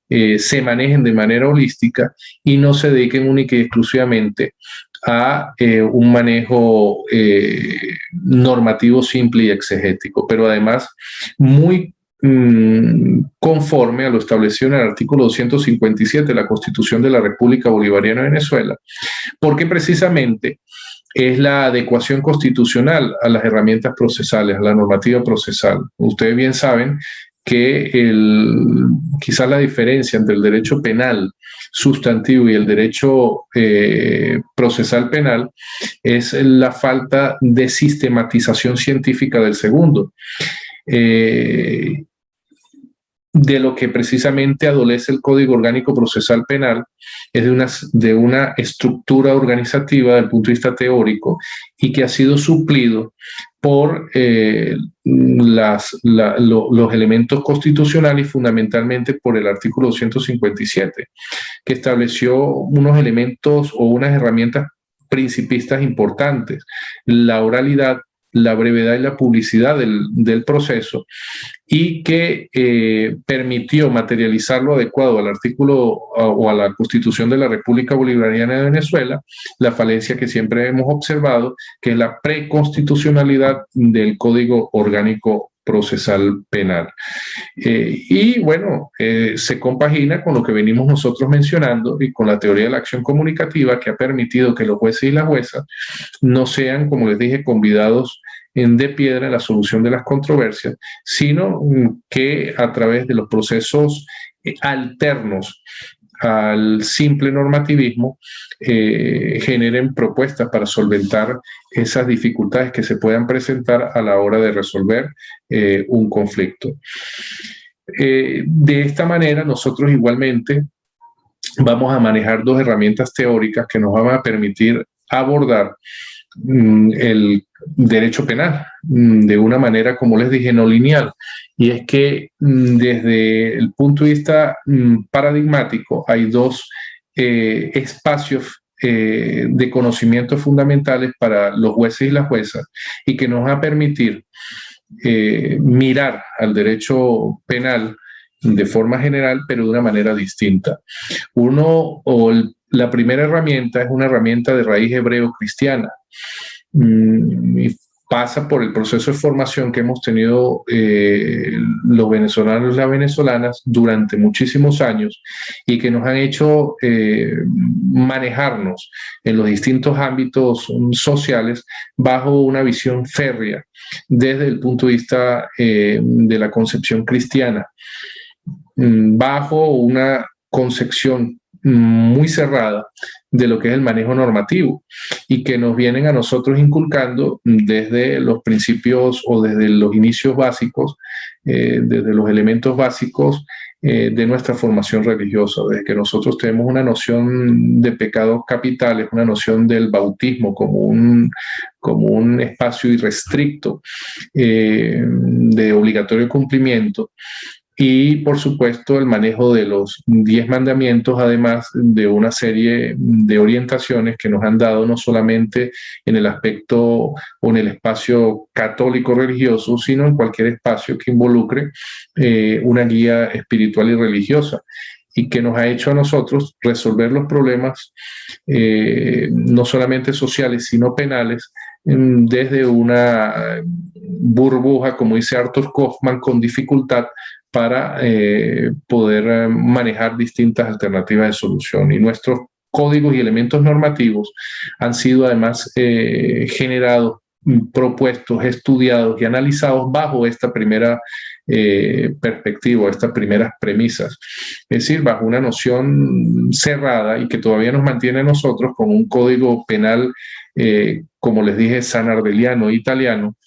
Speaker 3: se manejen de manera holística y no se dediquen única y exclusivamente a un manejo normativo simple y exegético, pero además muy conforme a lo establecido en el artículo 257 de la Constitución de la República Bolivariana de Venezuela, porque precisamente es la adecuación constitucional a las herramientas procesales, a la normativa procesal. Ustedes bien saben que quizás la diferencia entre el derecho penal sustantivo y el derecho procesal penal es la falta de sistematización científica del segundo. De lo que precisamente adolece el Código Orgánico Procesal Penal es de una estructura organizativa desde el punto de vista teórico y que ha sido suplido por los elementos constitucionales y fundamentalmente por el artículo 257, que estableció unos elementos o unas herramientas principistas importantes: la oralidad, la brevedad y la publicidad del proceso, y que permitió materializarlo adecuado al artículo o a la Constitución de la República Bolivariana de Venezuela, la falencia que siempre hemos observado, que es la preconstitucionalidad del Código Orgánico Procesal Penal. Y bueno, se compagina con lo que venimos nosotros mencionando y con la teoría de la acción comunicativa, que ha permitido que los jueces y las juezas no sean, como les dije, convidados de piedra en la solución de las controversias, sino que a través de los procesos alternos al simple normativismo generen propuestas para solventar esas dificultades que se puedan presentar a la hora de resolver un conflicto. De esta manera, nosotros igualmente vamos a manejar dos herramientas teóricas que nos van a permitir abordar el derecho penal de una manera, como les dije, no lineal. Y es que desde el punto de vista paradigmático hay dos espacios de conocimiento fundamentales para los jueces y las juezas, y que nos va a permitir mirar al derecho penal de forma general, pero de una manera distinta. La primera herramienta es una herramienta de raíz hebreo-cristiana, y pasa por el proceso de formación que hemos tenido los venezolanos y las venezolanas durante muchísimos años, y que nos han hecho manejarnos en los distintos ámbitos sociales bajo una visión férrea desde el punto de vista de la concepción cristiana, bajo una concepción muy cerrada de lo que es el manejo normativo, y que nos vienen a nosotros inculcando desde los principios o desde los inicios básicos, desde los elementos básicos de nuestra formación religiosa, desde que nosotros tenemos una noción de pecados capitales, una noción del bautismo como un espacio irrestricto de obligatorio cumplimiento. Y, por supuesto, el manejo de los 10 mandamientos, además de una serie de orientaciones que nos han dado no solamente en el aspecto o en el espacio católico religioso, sino en cualquier espacio que involucre una guía espiritual y religiosa, y que nos ha hecho a nosotros resolver los problemas no solamente sociales, sino penales, desde una burbuja, como dice Arthur Kaufman, con dificultad para poder manejar distintas alternativas de solución. Y nuestros códigos y elementos normativos han sido además generados, propuestos, estudiados y analizados bajo esta primera perspectiva, estas primeras premisas. Es decir, bajo una noción cerrada y que todavía nos mantiene a nosotros con un código penal, como les dije, sanardeliano, italiano,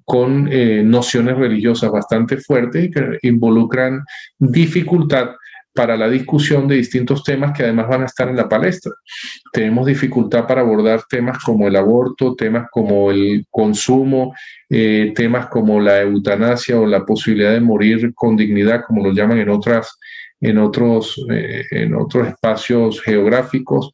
Speaker 3: con nociones religiosas bastante fuertes y que involucran dificultad para la discusión de distintos temas que además van a estar en la palestra. Tenemos dificultad para abordar temas como el aborto, temas como el consumo, temas como la eutanasia o la posibilidad de morir con dignidad, como lo llaman en otras en otros espacios geográficos,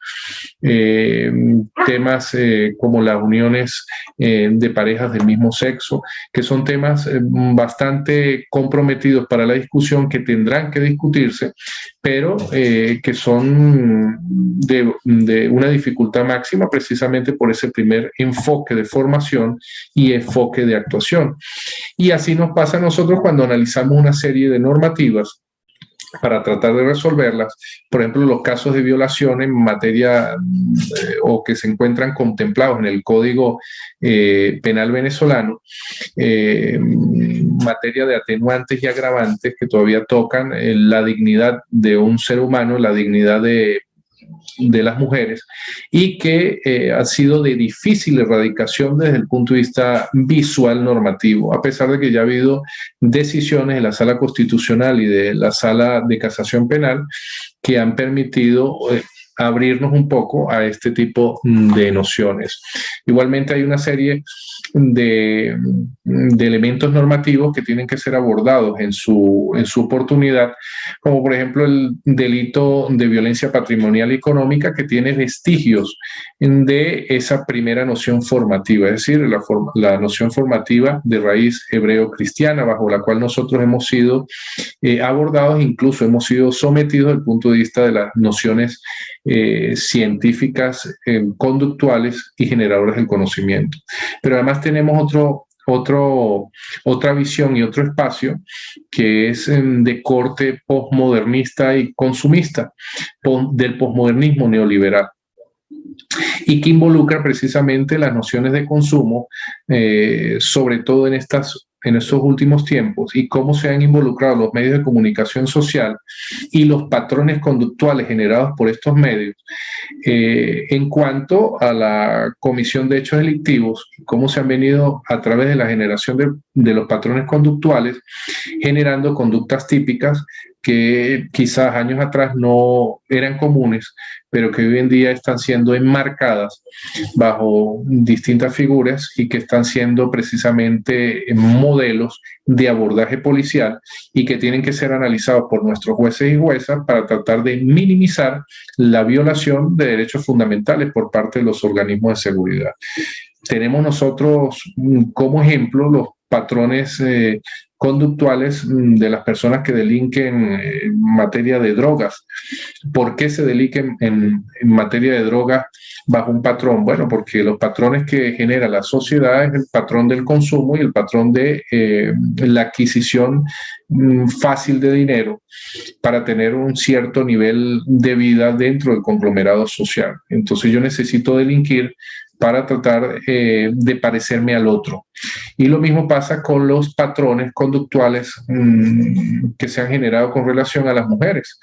Speaker 3: temas como las uniones de parejas del mismo sexo, que son temas bastante comprometidos para la discusión, que tendrán que discutirse, pero que son de una dificultad máxima precisamente por ese primer enfoque de formación y enfoque de actuación. Y así nos pasa a nosotros cuando analizamos una serie de normativas para tratar de resolverlas, por ejemplo, los casos de violación en materia o que se encuentran contemplados en el Código Penal venezolano, materia de atenuantes y agravantes que todavía tocan la dignidad de un ser humano, la dignidad de las mujeres, y que ha sido de difícil erradicación desde el punto de vista visual normativo, a pesar de que ya ha habido decisiones de la Sala Constitucional y de la Sala de Casación Penal que han permitido abrirnos un poco a este tipo de nociones. Igualmente hay una serie de elementos normativos que tienen que ser abordados en su oportunidad, como por ejemplo el delito de violencia patrimonial y económica, que tiene vestigios de esa primera noción formativa, es decir, la noción formativa de raíz hebreo-cristiana, bajo la cual nosotros hemos sido abordados, incluso hemos sido sometidos desde el punto de vista de las nociones científicas, conductuales y generadoras del conocimiento. Pero además tenemos otra visión y otro espacio que es de corte postmodernista y consumista, del posmodernismo neoliberal, y que involucra precisamente las nociones de consumo, sobre todo en estos últimos tiempos, y cómo se han involucrado los medios de comunicación social y los patrones conductuales generados por estos medios en cuanto a la comisión de hechos delictivos, cómo se han venido a través de la generación de los patrones conductuales generando conductas típicas que quizás años atrás no eran comunes, pero que hoy en día están siendo enmarcadas bajo distintas figuras y que están siendo precisamente modelos de abordaje policial y que tienen que ser analizados por nuestros jueces y juezas para tratar de minimizar la violación de derechos fundamentales por parte de los organismos de seguridad. Tenemos nosotros como ejemplo los patrones conductuales de las personas que delinquen en materia de drogas. ¿Por qué se delinquen en materia de drogas bajo un patrón? Bueno, porque los patrones que genera la sociedad es el patrón del consumo y el patrón de la adquisición fácil de dinero para tener un cierto nivel de vida dentro del conglomerado social. Entonces yo necesito delinquir para tratar de parecerme al otro. Y lo mismo pasa con los patrones conductuales que se han generado con relación a las mujeres.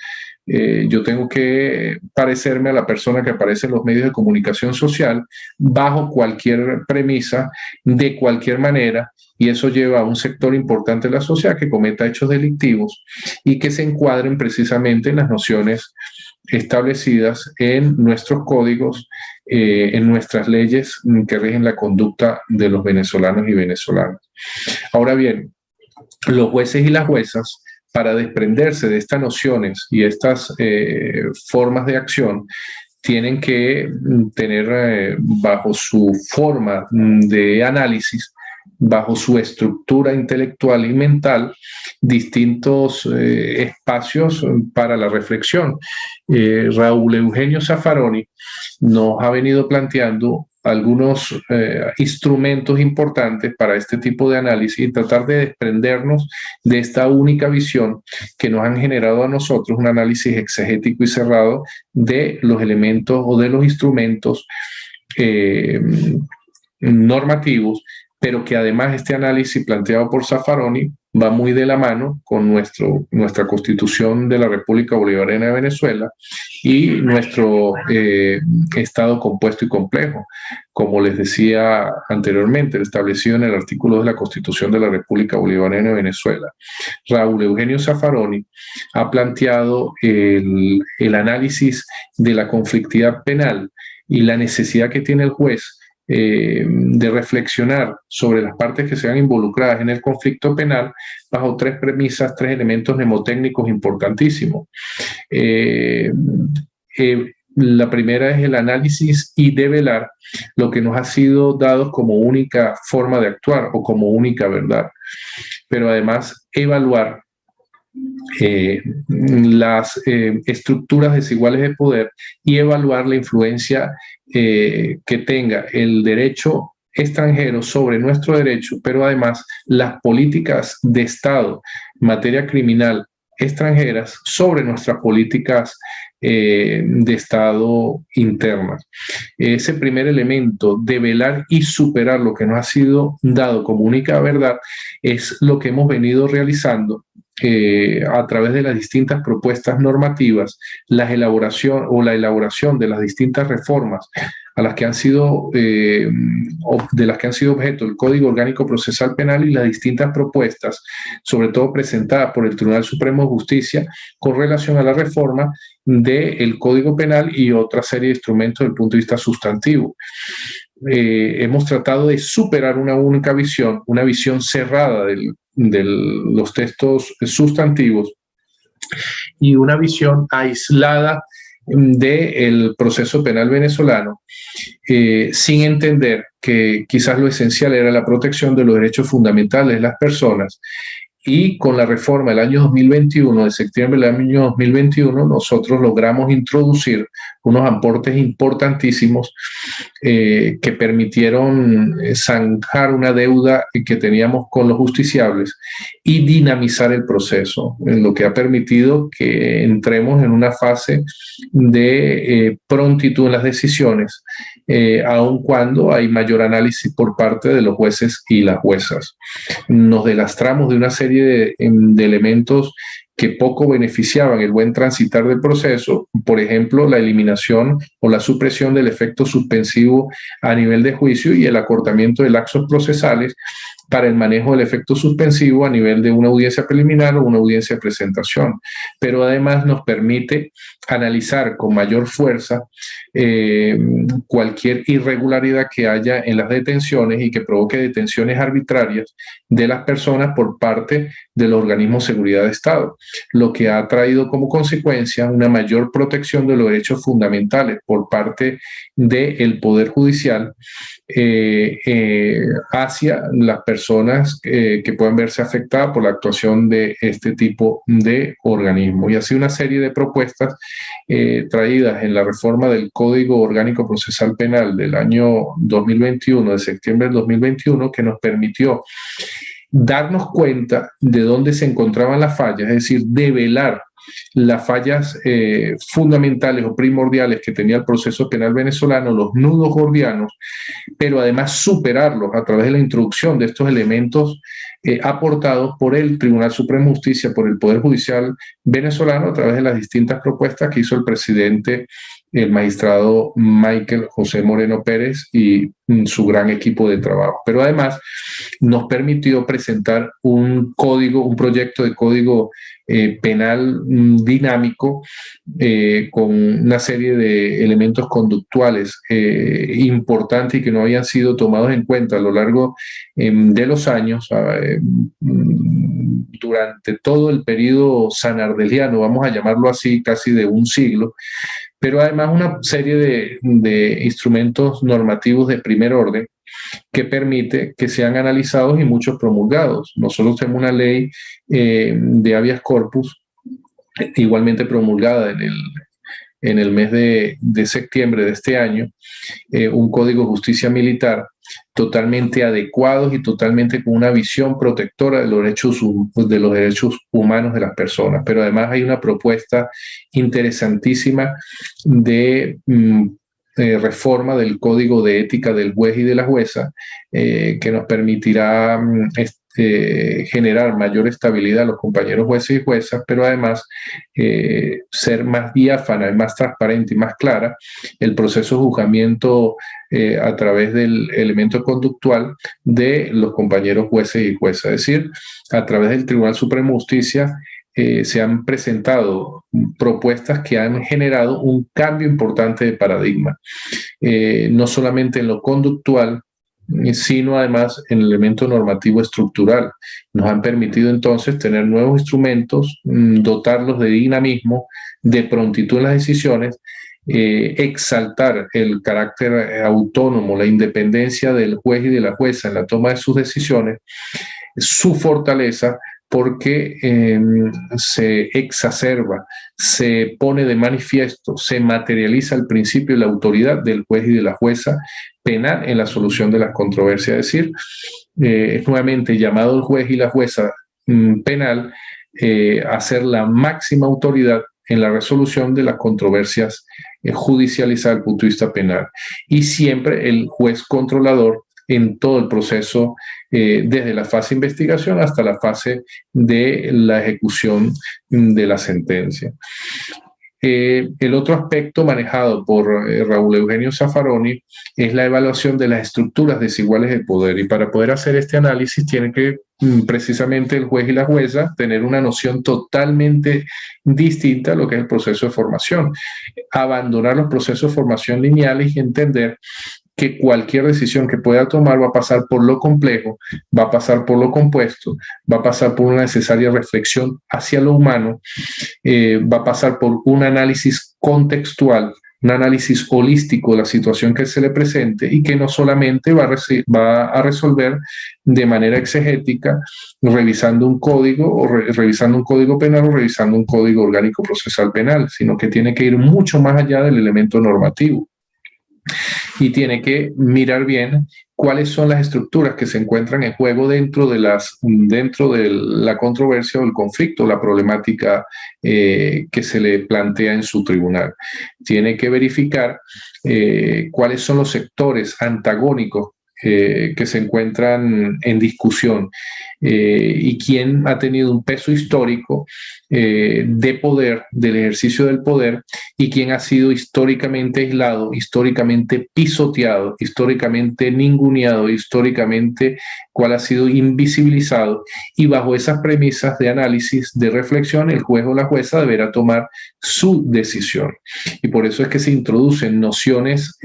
Speaker 3: Yo tengo que parecerme a la persona que aparece en los medios de comunicación social bajo cualquier premisa, de cualquier manera, y eso lleva a un sector importante de la sociedad que cometa hechos delictivos y que se encuadren precisamente en las nociones establecidas en nuestros códigos, en nuestras leyes que rigen la conducta de los venezolanos y venezolanas. Ahora bien, los jueces y las juezas, para desprenderse de estas nociones y estas formas de acción, tienen que tener bajo su forma de análisis, bajo su estructura intelectual y mental, distintos espacios para la reflexión. Raúl Eugenio Zaffaroni nos ha venido planteando algunos instrumentos importantes para este tipo de análisis y tratar de desprendernos de esta única visión que nos han generado a nosotros un análisis exegético y cerrado de los elementos o de los instrumentos normativos, pero que además este análisis planteado por Zaffaroni va muy de la mano con nuestra Constitución de la República Bolivariana de Venezuela y nuestro Estado compuesto y complejo, como les decía anteriormente, establecido en el artículo de la Constitución de la República Bolivariana de Venezuela. Raúl Eugenio Zaffaroni ha planteado el análisis de la conflictividad penal y la necesidad que tiene el juez de reflexionar sobre las partes que sean involucradas en el conflicto penal bajo 3 premisas, 3 elementos mnemotécnicos importantísimos. La primera es el análisis y develar lo que nos ha sido dado como única forma de actuar o como única verdad, pero además evaluar las estructuras desiguales de poder y evaluar la influencia que tenga el derecho extranjero sobre nuestro derecho, pero además las políticas de Estado en materia criminal extranjeras sobre nuestras políticas de Estado internas. Ese primer elemento, develar y superar lo que nos ha sido dado como única verdad, es lo que hemos venido realizando a través de las distintas propuestas normativas, la elaboración de las distintas reformas a las que han sido, de las que han sido objeto el Código Orgánico Procesal Penal y las distintas propuestas, sobre todo presentadas por el Tribunal Supremo de Justicia, con relación a la reforma del Código Penal y otra serie de instrumentos desde el punto de vista sustantivo. Hemos tratado de superar una única visión, una visión cerrada de los textos sustantivos y una visión aislada del proceso penal venezolano, sin entender que quizás lo esencial era la protección de los derechos fundamentales de las personas. Y con la reforma del año 2021, de septiembre del año 2021, nosotros logramos introducir unos aportes importantísimos que permitieron zanjar una deuda que teníamos con los justiciables y dinamizar el proceso, lo que ha permitido que entremos en una fase de prontitud en las decisiones, aun cuando hay mayor análisis por parte de los jueces y las juezas. Nos delastramos de una serie de elementos que poco beneficiaban el buen transitar del proceso, por ejemplo, la eliminación o la supresión del efecto suspensivo a nivel de juicio y el acortamiento de lapsos procesales para el manejo del efecto suspensivo a nivel de una audiencia preliminar o una audiencia de presentación. Pero además nos permite analizar con mayor fuerza cualquier irregularidad que haya en las detenciones y que provoque detenciones arbitrarias de las personas por parte de los organismos de seguridad de Estado, lo que ha traído como consecuencia una mayor protección de los derechos fundamentales por parte del Poder Judicial hacia las personas que puedan verse afectadas por la actuación de este tipo de organismo. Y así una serie de propuestas traídas en la reforma del Código Orgánico Procesal Penal del año 2021, de septiembre del 2021, que nos permitió darnos cuenta de dónde se encontraban las fallas, es decir, develar las fallas fundamentales o primordiales que tenía el proceso penal venezolano, los nudos gordianos, pero además superarlos a través de la introducción de estos elementos aportados por el Tribunal Supremo de Justicia, por el Poder Judicial venezolano, a través de las distintas propuestas que hizo el presidente, el magistrado Michael José Moreno Pérez y su gran equipo de trabajo. Pero además nos permitió presentar un proyecto de código penal dinámico con una serie de elementos conductuales importantes y que no habían sido tomados en cuenta a lo largo de los años, durante todo el periodo sanardeliano, vamos a llamarlo así, casi de un siglo, pero además una serie de instrumentos normativos de primer orden que permite que sean analizados y muchos promulgados. Nosotros tenemos una ley de habeas corpus igualmente promulgada en el mes de septiembre de este año, un código de justicia militar totalmente adecuados y totalmente con una visión protectora de los derechos humanos de las personas. Pero además hay una propuesta interesantísima de reforma del Código de Ética del Juez y de la Jueza, que nos permitirá generar mayor estabilidad a los compañeros jueces y juezas, pero además ser más diáfana, más transparente y más clara el proceso de juzgamiento a través del elemento conductual de los compañeros jueces y juezas, es decir, a través del Tribunal Supremo de Justicia se han presentado propuestas que han generado un cambio importante de paradigma, no solamente en lo conductual, sino además en el elemento normativo estructural. Nos han permitido entonces tener nuevos instrumentos, dotarlos de dinamismo, de prontitud en las decisiones, exaltar el carácter autónomo, la independencia del juez y de la jueza en la toma de sus decisiones, su fortaleza, porque se exacerba, se pone de manifiesto, se materializa el principio de la autoridad del juez y de la jueza penal en la solución de las controversias. Es decir, es nuevamente llamado el juez y la jueza penal a ser la máxima autoridad en la resolución de las controversias judicializadas desde el punto de vista penal. Y siempre el juez controlador en todo el proceso, desde la fase de investigación hasta la fase de la ejecución de la sentencia. El otro aspecto manejado por Raúl Eugenio Zaffaroni es la evaluación de las estructuras desiguales de poder, y para poder hacer este análisis tiene que precisamente el juez y la jueza tener una noción totalmente distinta a lo que es el proceso de formación, abandonar los procesos de formación lineales y entender que cualquier decisión que pueda tomar va a pasar por lo complejo, va a pasar por lo compuesto, va a pasar por una necesaria reflexión hacia lo humano, va a pasar por un análisis contextual, un análisis holístico de la situación que se le presente, y que no solamente va a resolver de manera exegética revisando un código o revisando un código penal o revisando un código orgánico procesal penal, sino que tiene que ir mucho más allá del elemento normativo. Y tiene que mirar bien cuáles son las estructuras que se encuentran en juego dentro de la controversia o el conflicto, la problemática que se le plantea en su tribunal. Tiene que verificar cuáles son los sectores antagónicos que se encuentran en discusión y quién ha tenido un peso histórico de poder, del ejercicio del poder, y quién ha sido históricamente aislado, históricamente pisoteado, históricamente ninguneado, históricamente cuál ha sido invisibilizado. Y bajo esas premisas de análisis, de reflexión, el juez o la jueza deberá tomar su decisión. Y por eso es que se introducen nociones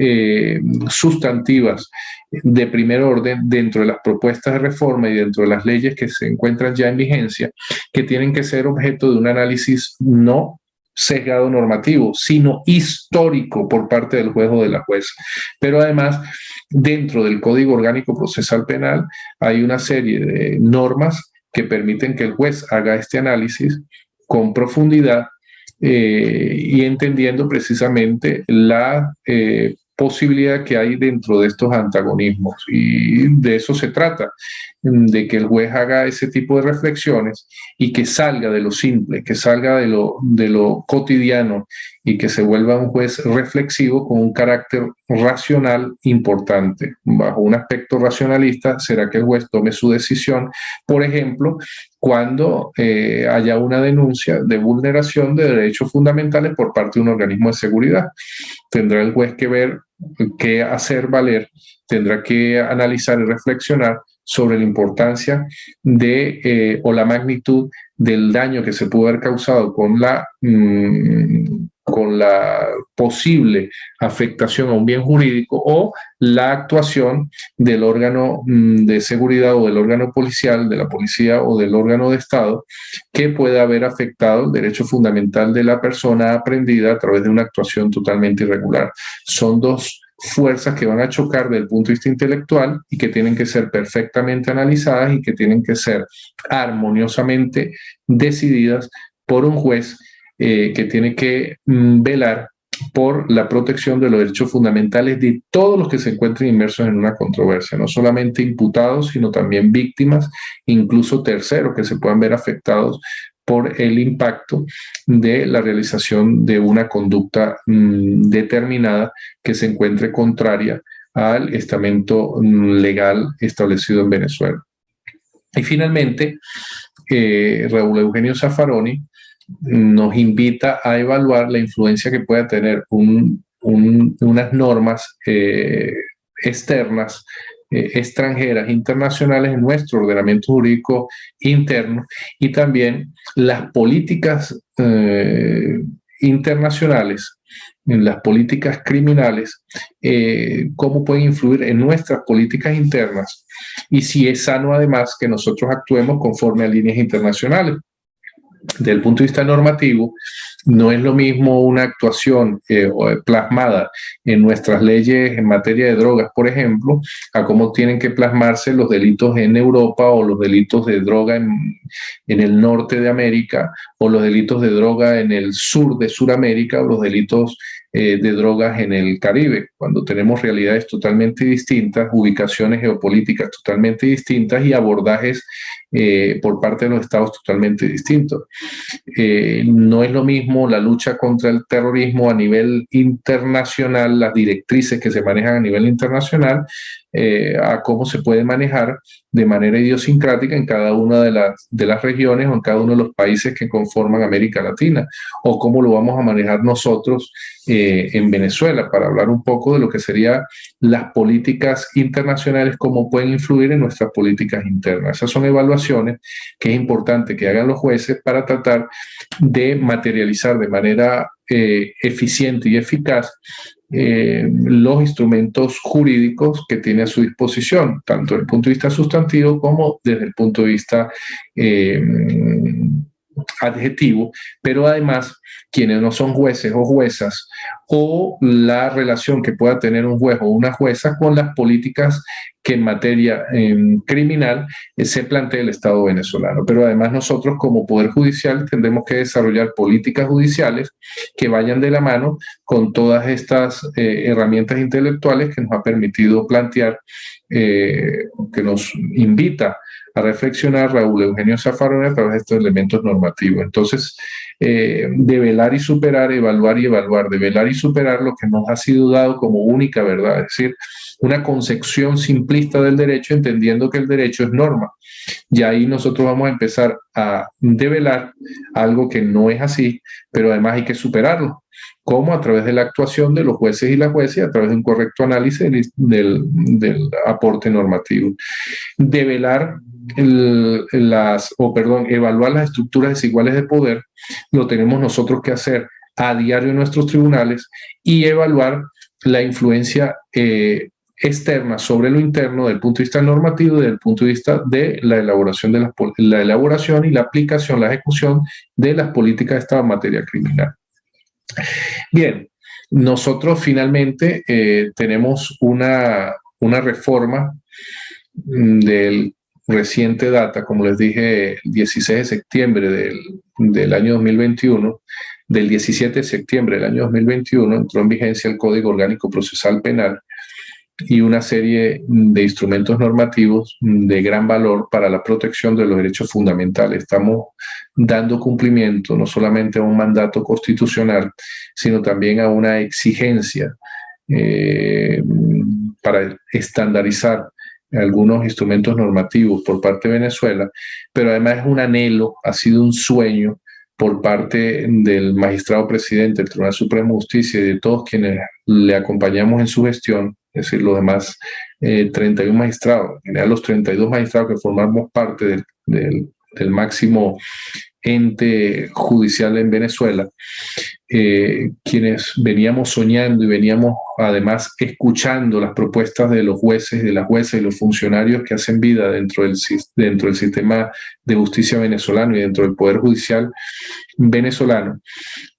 Speaker 3: sustantivas de primer orden dentro de las propuestas de reforma y dentro de las leyes que se encuentran ya en vigencia, que tienen que ser objeto de un análisis no sesgado normativo, sino histórico por parte del juez o de la jueza. Pero además, dentro del Código Orgánico Procesal Penal hay una serie de normas que permiten que el juez haga este análisis con profundidad y entendiendo precisamente la posibilidad que hay dentro de estos antagonismos. Y de eso se trata, de que el juez haga ese tipo de reflexiones y que salga de lo simple, que salga de lo cotidiano, y que se vuelva un juez reflexivo con un carácter racional importante. Bajo un aspecto racionalista será que el juez tome su decisión, por ejemplo, cuando haya una denuncia de vulneración de derechos fundamentales por parte de un organismo de seguridad. Tendrá el juez que ver qué hacer valer, tendrá que analizar y reflexionar sobre la importancia o la magnitud del daño que se pudo haber causado con la posible afectación a un bien jurídico, o la actuación del órgano de seguridad o del órgano policial, de la policía o del órgano de Estado, que puede haber afectado el derecho fundamental de la persona aprehendida a través de una actuación totalmente irregular. Son dos fuerzas que van a chocar desde el punto de vista intelectual y que tienen que ser perfectamente analizadas y que tienen que ser armoniosamente decididas por un juez que tiene que velar por la protección de los derechos fundamentales de todos los que se encuentren inmersos en una controversia, no solamente imputados, sino también víctimas, incluso terceros que se puedan ver afectados por el impacto de la realización de una conducta determinada que se encuentre contraria al estamento legal establecido en Venezuela. Y finalmente, Raúl Eugenio Zaffaroni nos invita a evaluar la influencia que pueda tener unas normas externas extranjeras internacionales en nuestro ordenamiento jurídico interno, y también las políticas internacionales, en las políticas criminales, cómo pueden influir en nuestras políticas internas, y si es sano además que nosotros actuemos conforme a líneas internacionales. Desde el punto de vista normativo, no es lo mismo una actuación plasmada en nuestras leyes en materia de drogas, por ejemplo, a cómo tienen que plasmarse los delitos en Europa, o los delitos de droga en el norte de América, o los delitos de droga en el sur de Sudamérica, o los delitos de drogas en el Caribe, cuando tenemos realidades totalmente distintas, ubicaciones geopolíticas totalmente distintas y abordajes por parte de los estados totalmente distintos. No es lo mismo la lucha contra el terrorismo a nivel internacional, las directrices que se manejan a nivel internacional, a cómo se puede manejar de manera idiosincrática en cada una de las regiones o en cada uno de los países que conforman América Latina, o cómo lo vamos a manejar nosotros en Venezuela, para hablar un poco de lo que serían las políticas internacionales, cómo pueden influir en nuestras políticas internas. Esas son evaluaciones que es importante que hagan los jueces para tratar de materializar de manera eficiente y eficaz los instrumentos jurídicos que tiene a su disposición, tanto desde el punto de vista sustantivo como desde el punto de vista adjetivo, pero además quienes no son jueces o juezas, o la relación que pueda tener un juez o una jueza con las políticas que en materia criminal se plantea el Estado venezolano. Pero además nosotros como Poder Judicial tendremos que desarrollar políticas judiciales que vayan de la mano con todas estas herramientas intelectuales que nos ha permitido plantear, que nos invita a reflexionar Raúl Eugenio Zaffaroni a través de estos elementos normativos. Entonces, develar y superar, evaluar y evaluar, develar y superar lo que nos ha sido dado como única verdad, es decir, una concepción simplista del derecho, entendiendo que el derecho es norma. Y ahí nosotros vamos a empezar a develar algo que no es así, pero además hay que superarlo. ¿Cómo? A través de la actuación de los jueces y las jueces, a través de un correcto análisis del aporte normativo. Develar evaluar las estructuras desiguales de poder, lo tenemos nosotros que hacer a diario en nuestros tribunales, y evaluar la influencia externa sobre lo interno desde el punto de vista normativo, desde el punto de vista de la elaboración, la elaboración y la aplicación, la ejecución de las políticas de Estado en materia criminal. Bien, nosotros finalmente tenemos una reforma del reciente data, como les dije, el 16 de septiembre del año 2021, del 17 de septiembre del año 2021 entró en vigencia el Código Orgánico Procesal Penal y una serie de instrumentos normativos de gran valor para la protección de los derechos fundamentales. Estamos dando cumplimiento no solamente a un mandato constitucional, sino también a una exigencia para estandarizar algunos instrumentos normativos por parte de Venezuela, pero además es un anhelo, ha sido un sueño por parte del magistrado presidente del Tribunal Supremo de Justicia y de todos quienes le acompañamos en su gestión, es decir, los demás 31 magistrados, en general los 32 magistrados que formamos parte del máximo ente judicial en Venezuela, quienes veníamos soñando y veníamos además escuchando las propuestas de los jueces y de las juezas y los funcionarios que hacen vida dentro del sistema de justicia venezolano y dentro del Poder Judicial venezolano,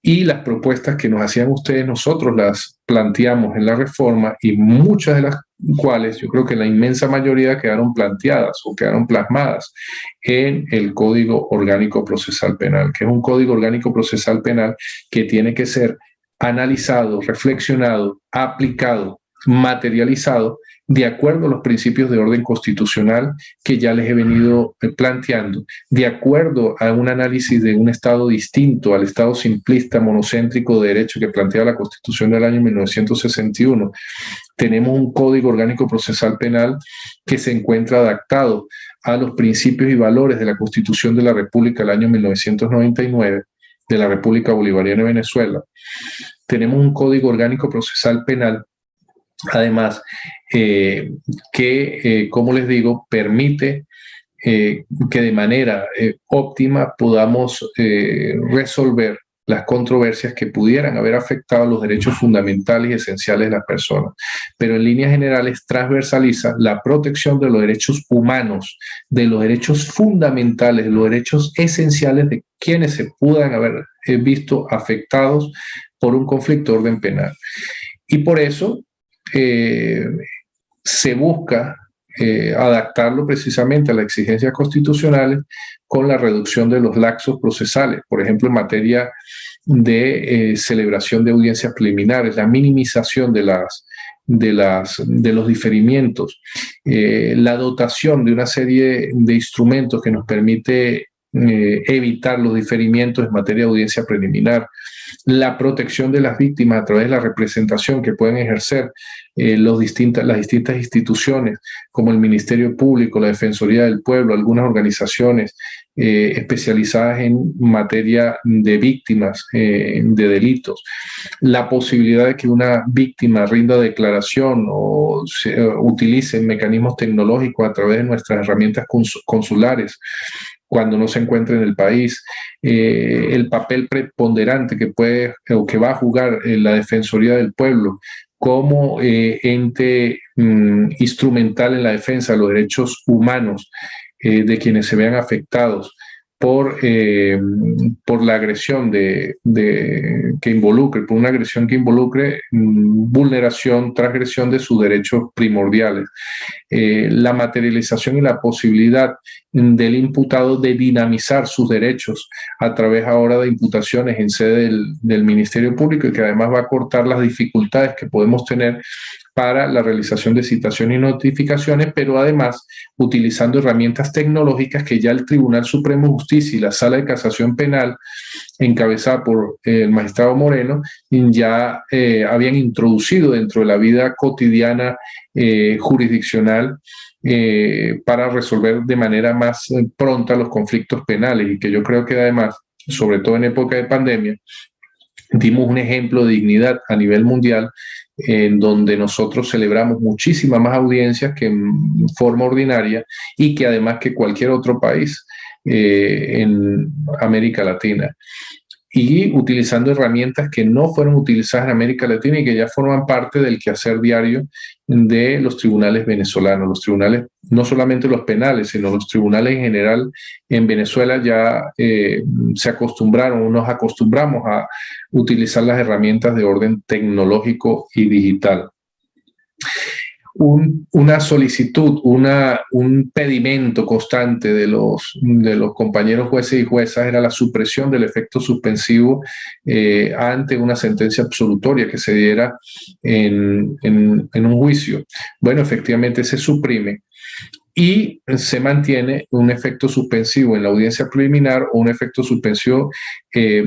Speaker 3: y las propuestas que nos hacían ustedes, nosotros las planteamos en la reforma, y muchas de las cuales, yo creo que la inmensa mayoría, quedaron planteadas o quedaron plasmadas en el Código Orgánico Procesal Penal, que es un Código Orgánico Procesal Penal que tiene que ser analizado, reflexionado, aplicado, materializado de acuerdo a los principios de orden constitucional que ya les he venido planteando, de acuerdo a un análisis de un Estado distinto al Estado simplista, monocéntrico de derecho que plantea la Constitución del año 1961. Tenemos un Código Orgánico Procesal Penal que se encuentra adaptado a los principios y valores de la Constitución de la República del año 1999, de la República Bolivariana de Venezuela. Tenemos un Código Orgánico Procesal Penal como les digo, permite que de manera óptima podamos resolver las controversias que pudieran haber afectado los derechos fundamentales y esenciales de las personas. Pero en líneas generales transversaliza la protección de los derechos humanos, de los derechos fundamentales, de los derechos esenciales de quienes se puedan haber visto afectados por un conflicto de orden penal. Y por eso se busca adaptarlo precisamente a las exigencias constitucionales con la reducción de los lapsos procesales, por ejemplo, en materia de celebración de audiencias preliminares, la minimización de los diferimientos, la dotación de una serie de instrumentos que nos permite evitar los diferimientos en materia de audiencia preliminar, la protección de las víctimas a través de la representación que pueden ejercer las distintas instituciones como el Ministerio Público, la Defensoría del Pueblo, algunas organizaciones especializadas en materia de víctimas de delitos, la posibilidad de que una víctima rinda declaración o utilice mecanismos tecnológicos a través de nuestras herramientas consulares cuando no se encuentre en el país, el papel preponderante que puede o que va a jugar la Defensoría del Pueblo como ente instrumental en la defensa de los derechos humanos de quienes se vean afectados por la agresión por una agresión que involucre vulneración, transgresión de sus derechos primordiales. La materialización y la posibilidad del imputado de dinamizar sus derechos a través ahora de imputaciones en sede del Ministerio Público, y que además va a cortar las dificultades que podemos tener para la realización de citaciones y notificaciones, pero además utilizando herramientas tecnológicas que ya el Tribunal Supremo de Justicia y la Sala de Casación Penal, encabezada por el magistrado Moreno, ya habían introducido dentro de la vida cotidiana jurisdiccional para resolver de manera más pronta los conflictos penales, y que yo creo que además, sobre todo en época de pandemia, dimos un ejemplo de dignidad a nivel mundial, en donde nosotros celebramos muchísimas más audiencias que en forma ordinaria, y que además que cualquier otro país en América Latina, y utilizando herramientas que no fueron utilizadas en América Latina y que ya forman parte del quehacer diario de los tribunales venezolanos. Los tribunales, no solamente los penales, sino los tribunales en general en Venezuela ya nos acostumbramos a utilizar las herramientas de orden tecnológico y digital. Una solicitud, un pedimento constante de los compañeros jueces y juezas era la supresión del efecto suspensivo ante una sentencia absolutoria que se diera en un juicio. Bueno, efectivamente se suprime y se mantiene un efecto suspensivo en la audiencia preliminar o un efecto suspensivo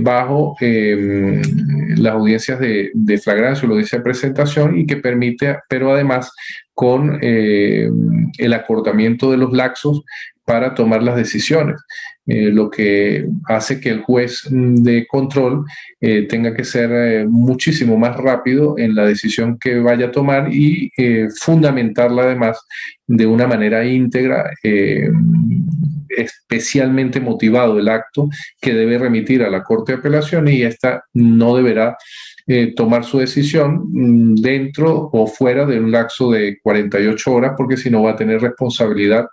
Speaker 3: bajo las audiencias de flagrancia o la audiencia de presentación, y que permite, pero además con el acortamiento de los lapsos para tomar las decisiones, lo que hace que el juez de control tenga que ser muchísimo más rápido en la decisión que vaya a tomar y fundamentarla además de una manera íntegra, especialmente motivado el acto que debe remitir a la Corte de Apelaciones, y esta no deberá tomar su decisión dentro o fuera de un lapso de 48 horas, porque si no va a tener responsabilidad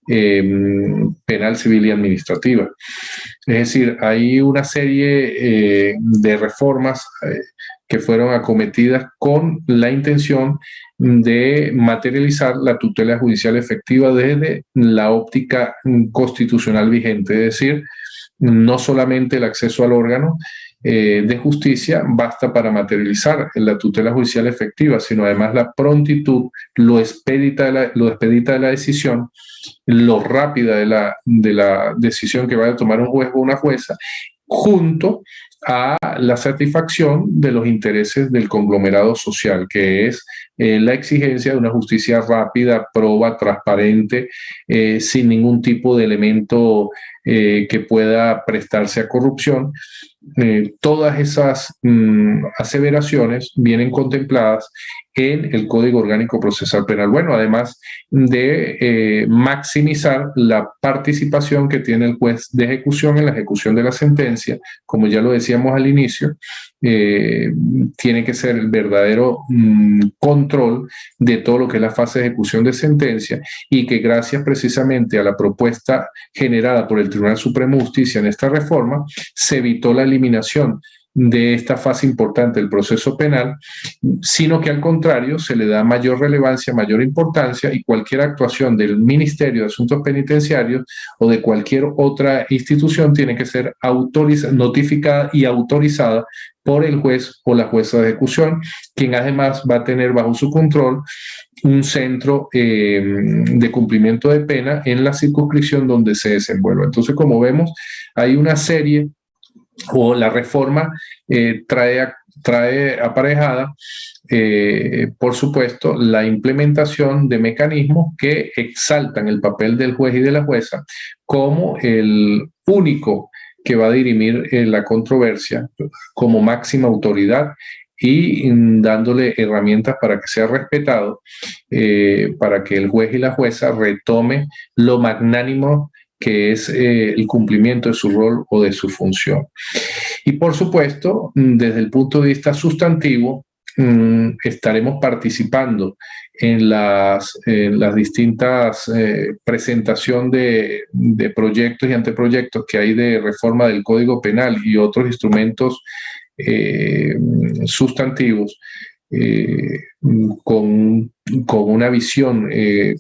Speaker 3: penal, civil y administrativa. Es decir, hay una serie de reformas que fueron acometidas con la intención de materializar la tutela judicial efectiva desde la óptica constitucional vigente, es decir, no solamente el acceso al órgano de justicia basta para materializar la tutela judicial efectiva, sino además la prontitud, lo expedita de la decisión, lo rápida de la decisión que vaya a tomar un juez o una jueza, junto a la satisfacción de los intereses del conglomerado social, que es la exigencia de una justicia rápida, proba, transparente, sin ningún tipo de elemento que pueda prestarse a corrupción. Todas esas aseveraciones vienen contempladas en el Código Orgánico Procesal Penal. Bueno, además de maximizar la participación que tiene el juez de ejecución en la ejecución de la sentencia, como ya lo decíamos al inicio, tiene que ser el verdadero control de todo lo que es la fase de ejecución de sentencia, y que gracias precisamente a la propuesta generada por el Tribunal Supremo de Justicia en esta reforma, se evitó la eliminación de esta fase importante del proceso penal, sino que al contrario se le da mayor relevancia, mayor importancia, y cualquier actuación del Ministerio de Asuntos Penitenciarios o de cualquier otra institución tiene que ser notificada y autorizada por el juez o la jueza de ejecución, quien además va a tener bajo su control un centro de cumplimiento de pena en la circunscripción donde se desenvuelva. Entonces, como vemos, hay una serie, o la reforma trae aparejada, por supuesto, la implementación de mecanismos que exaltan el papel del juez y de la jueza como el único que va a dirimir la controversia como máxima autoridad, y dándole herramientas para que sea respetado, para que el juez y la jueza retome lo magnánimo que es el cumplimiento de su rol o de su función. Y por supuesto, desde el punto de vista sustantivo, estaremos participando en las distintas presentación de proyectos y anteproyectos que hay de reforma del Código Penal y otros instrumentos sustantivos, con una visión,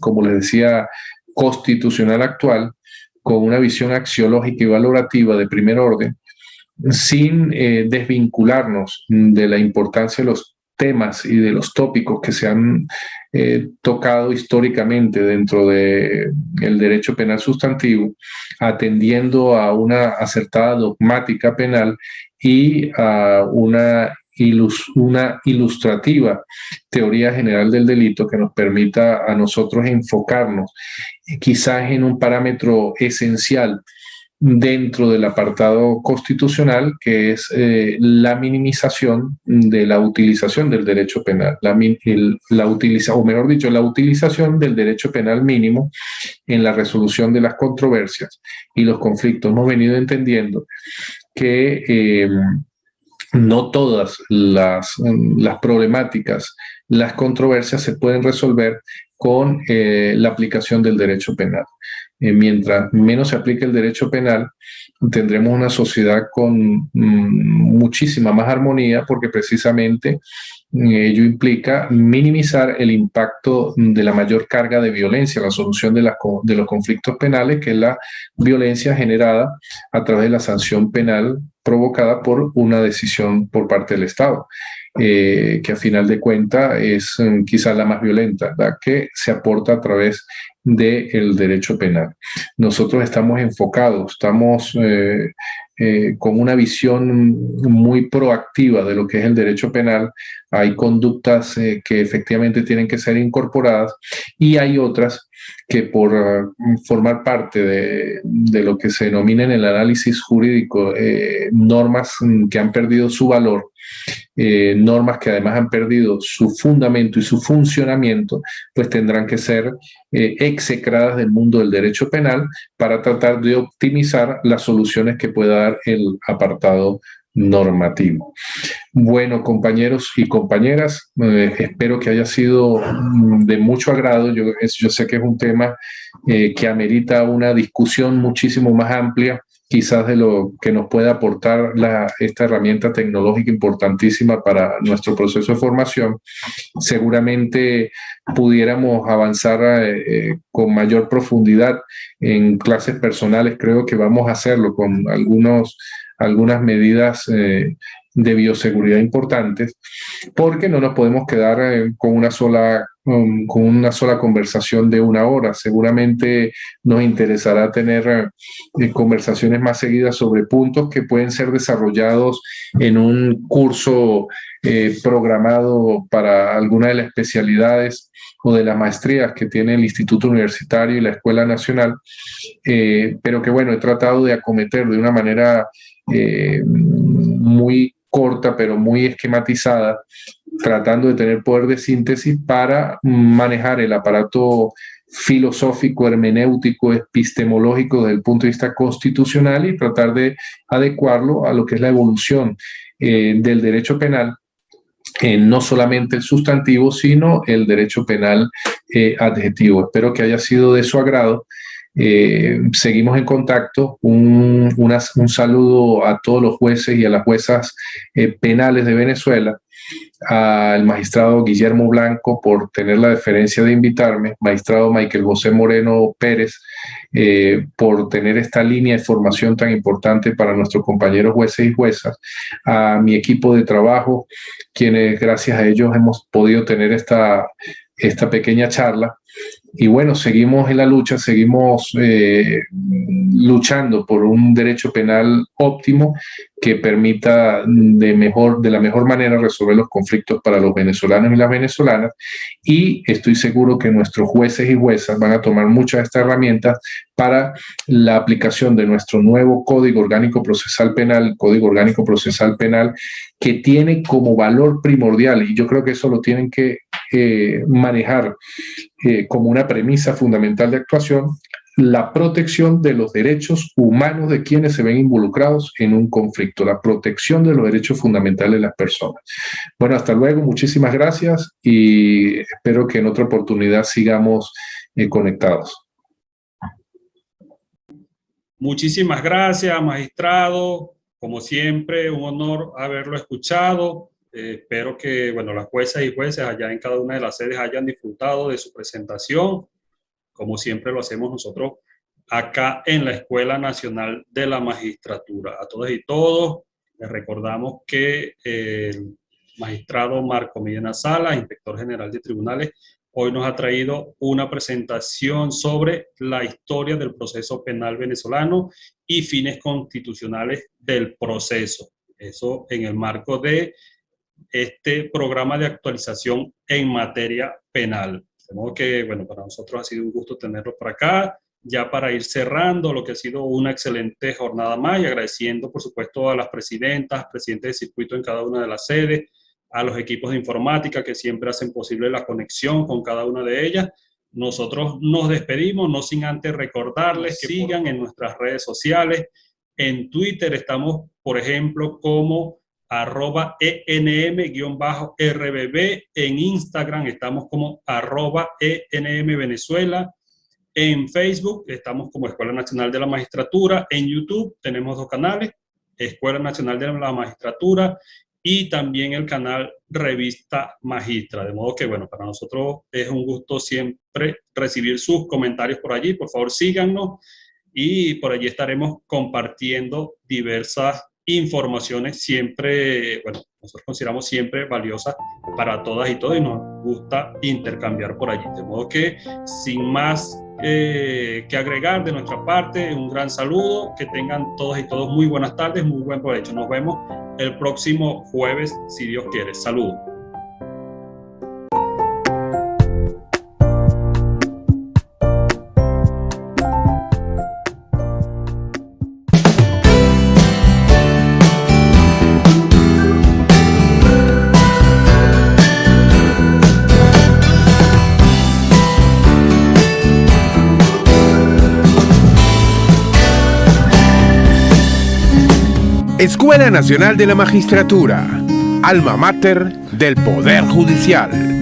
Speaker 3: como les decía, constitucional actual, con una visión axiológica y valorativa de primer orden, sin desvincularnos de la importancia de los temas y de los tópicos que se han tocado históricamente dentro del derecho penal sustantivo, atendiendo a una acertada dogmática penal y a una ilustrativa teoría general del delito que nos permita a nosotros enfocarnos quizás en un parámetro esencial dentro del apartado constitucional, que es la minimización de la utilización del derecho penal, la utilización del derecho penal mínimo en la resolución de las controversias y los conflictos. Hemos venido entendiendo que no todas las problemáticas, las controversias se pueden resolver con la aplicación del derecho penal. Mientras menos se aplique el derecho penal, tendremos una sociedad con muchísima más armonía, porque precisamente ello implica minimizar el impacto de la mayor carga de violencia, la solución de los conflictos penales, que es la violencia generada a través de la sanción penal provocada por una decisión por parte del Estado, que a final de cuentas es quizás la más violenta, la que se aporta a través del derecho penal. Nosotros estamos enfocados, estamos con una visión muy proactiva de lo que es el derecho penal. Hay conductas que efectivamente tienen que ser incorporadas, y hay otras que por formar parte de lo que se denomina en el análisis jurídico normas que han perdido su valor, normas que además han perdido su fundamento y su funcionamiento, pues tendrán que ser execradas del mundo del derecho penal para tratar de optimizar las soluciones que pueda dar el apartado normativo. Bueno, compañeros y compañeras, espero que haya sido de mucho agrado. Yo sé que es un tema que amerita una discusión muchísimo más amplia, quizás de lo que nos puede aportar esta herramienta tecnológica importantísima para nuestro proceso de formación. Seguramente pudiéramos avanzar con mayor profundidad en clases personales. Creo que vamos a hacerlo con algunas medidas de bioseguridad importantes, porque no nos podemos quedar con una sola conversación de 1 hora. Seguramente nos interesará tener conversaciones más seguidas sobre puntos que pueden ser desarrollados en un curso programado para alguna de las especialidades o de las maestrías que tiene el Instituto Universitario y la Escuela Nacional, pero que bueno, he tratado de acometer de una manera muy corta, pero muy esquematizada, tratando de tener poder de síntesis para manejar el aparato filosófico, hermenéutico, epistemológico desde el punto de vista constitucional y tratar de adecuarlo a lo que es la evolución del derecho penal, no solamente el sustantivo, sino el derecho penal adjetivo. Espero que haya sido de su agrado. Seguimos en contacto. Un saludo a todos los jueces y a las juezas penales de Venezuela, al magistrado Guillermo Blanco por tener la deferencia de invitarme, magistrado Michael José Moreno Pérez por tener esta línea de formación tan importante para nuestros compañeros jueces y juezas, a mi equipo de trabajo, quienes gracias a ellos hemos podido tener esta pequeña charla. Y bueno, seguimos en la lucha, seguimos luchando por un derecho penal óptimo que permita de la mejor manera resolver los conflictos para los venezolanos y las venezolanas. Y estoy seguro que nuestros jueces y juezas van a tomar muchas de estas herramientas para la aplicación de nuestro nuevo Código Orgánico Procesal Penal, Código Orgánico Procesal Penal, que tiene como valor primordial, y yo creo que eso lo tienen que manejar como una premisa fundamental de actuación, la protección de los derechos humanos de quienes se ven involucrados en un conflicto, la protección de los derechos fundamentales de las personas. Bueno, hasta luego, muchísimas gracias y espero que en otra oportunidad sigamos conectados.
Speaker 2: Muchísimas gracias, magistrado. Como siempre, un honor haberlo escuchado. Espero que las juezas y jueces allá en cada una de las sedes hayan disfrutado de su presentación, como siempre lo hacemos nosotros acá en la Escuela Nacional de la Magistratura. A todas y todos, les recordamos que el magistrado Marco Medina Salas, inspector general de tribunales, hoy nos ha traído una presentación sobre la historia del proceso penal venezolano y fines constitucionales del proceso. Eso en el marco de este programa de actualización en materia penal. De modo que, para nosotros ha sido un gusto tenerlo por acá, ya para ir cerrando lo que ha sido una excelente jornada más y agradeciendo, por supuesto, a las presidentas, presidentes de circuito en cada una de las sedes, a los equipos de informática que siempre hacen posible la conexión con cada una de ellas. Nosotros nos despedimos, no sin antes recordarles que sigan en nuestras redes sociales. En Twitter estamos, por ejemplo, como @enm_rbb, en Instagram estamos como @enmvenezuela, en Facebook estamos como Escuela Nacional de la Magistratura, en YouTube tenemos 2 canales, Escuela Nacional de la Magistratura y también el canal Revista Magistra, de modo que para nosotros es un gusto siempre recibir sus comentarios por allí. Por favor síganos y por allí estaremos compartiendo diversas informaciones siempre, nosotros consideramos siempre valiosas para todas y todos y nos gusta intercambiar por allí. De modo que, sin más que agregar de nuestra parte, un gran saludo, que tengan todas y todos muy buenas tardes, muy buen provecho. Nos vemos el próximo jueves, si Dios quiere. Saludos.
Speaker 1: Escuela Nacional de la Magistratura, alma mater del Poder Judicial.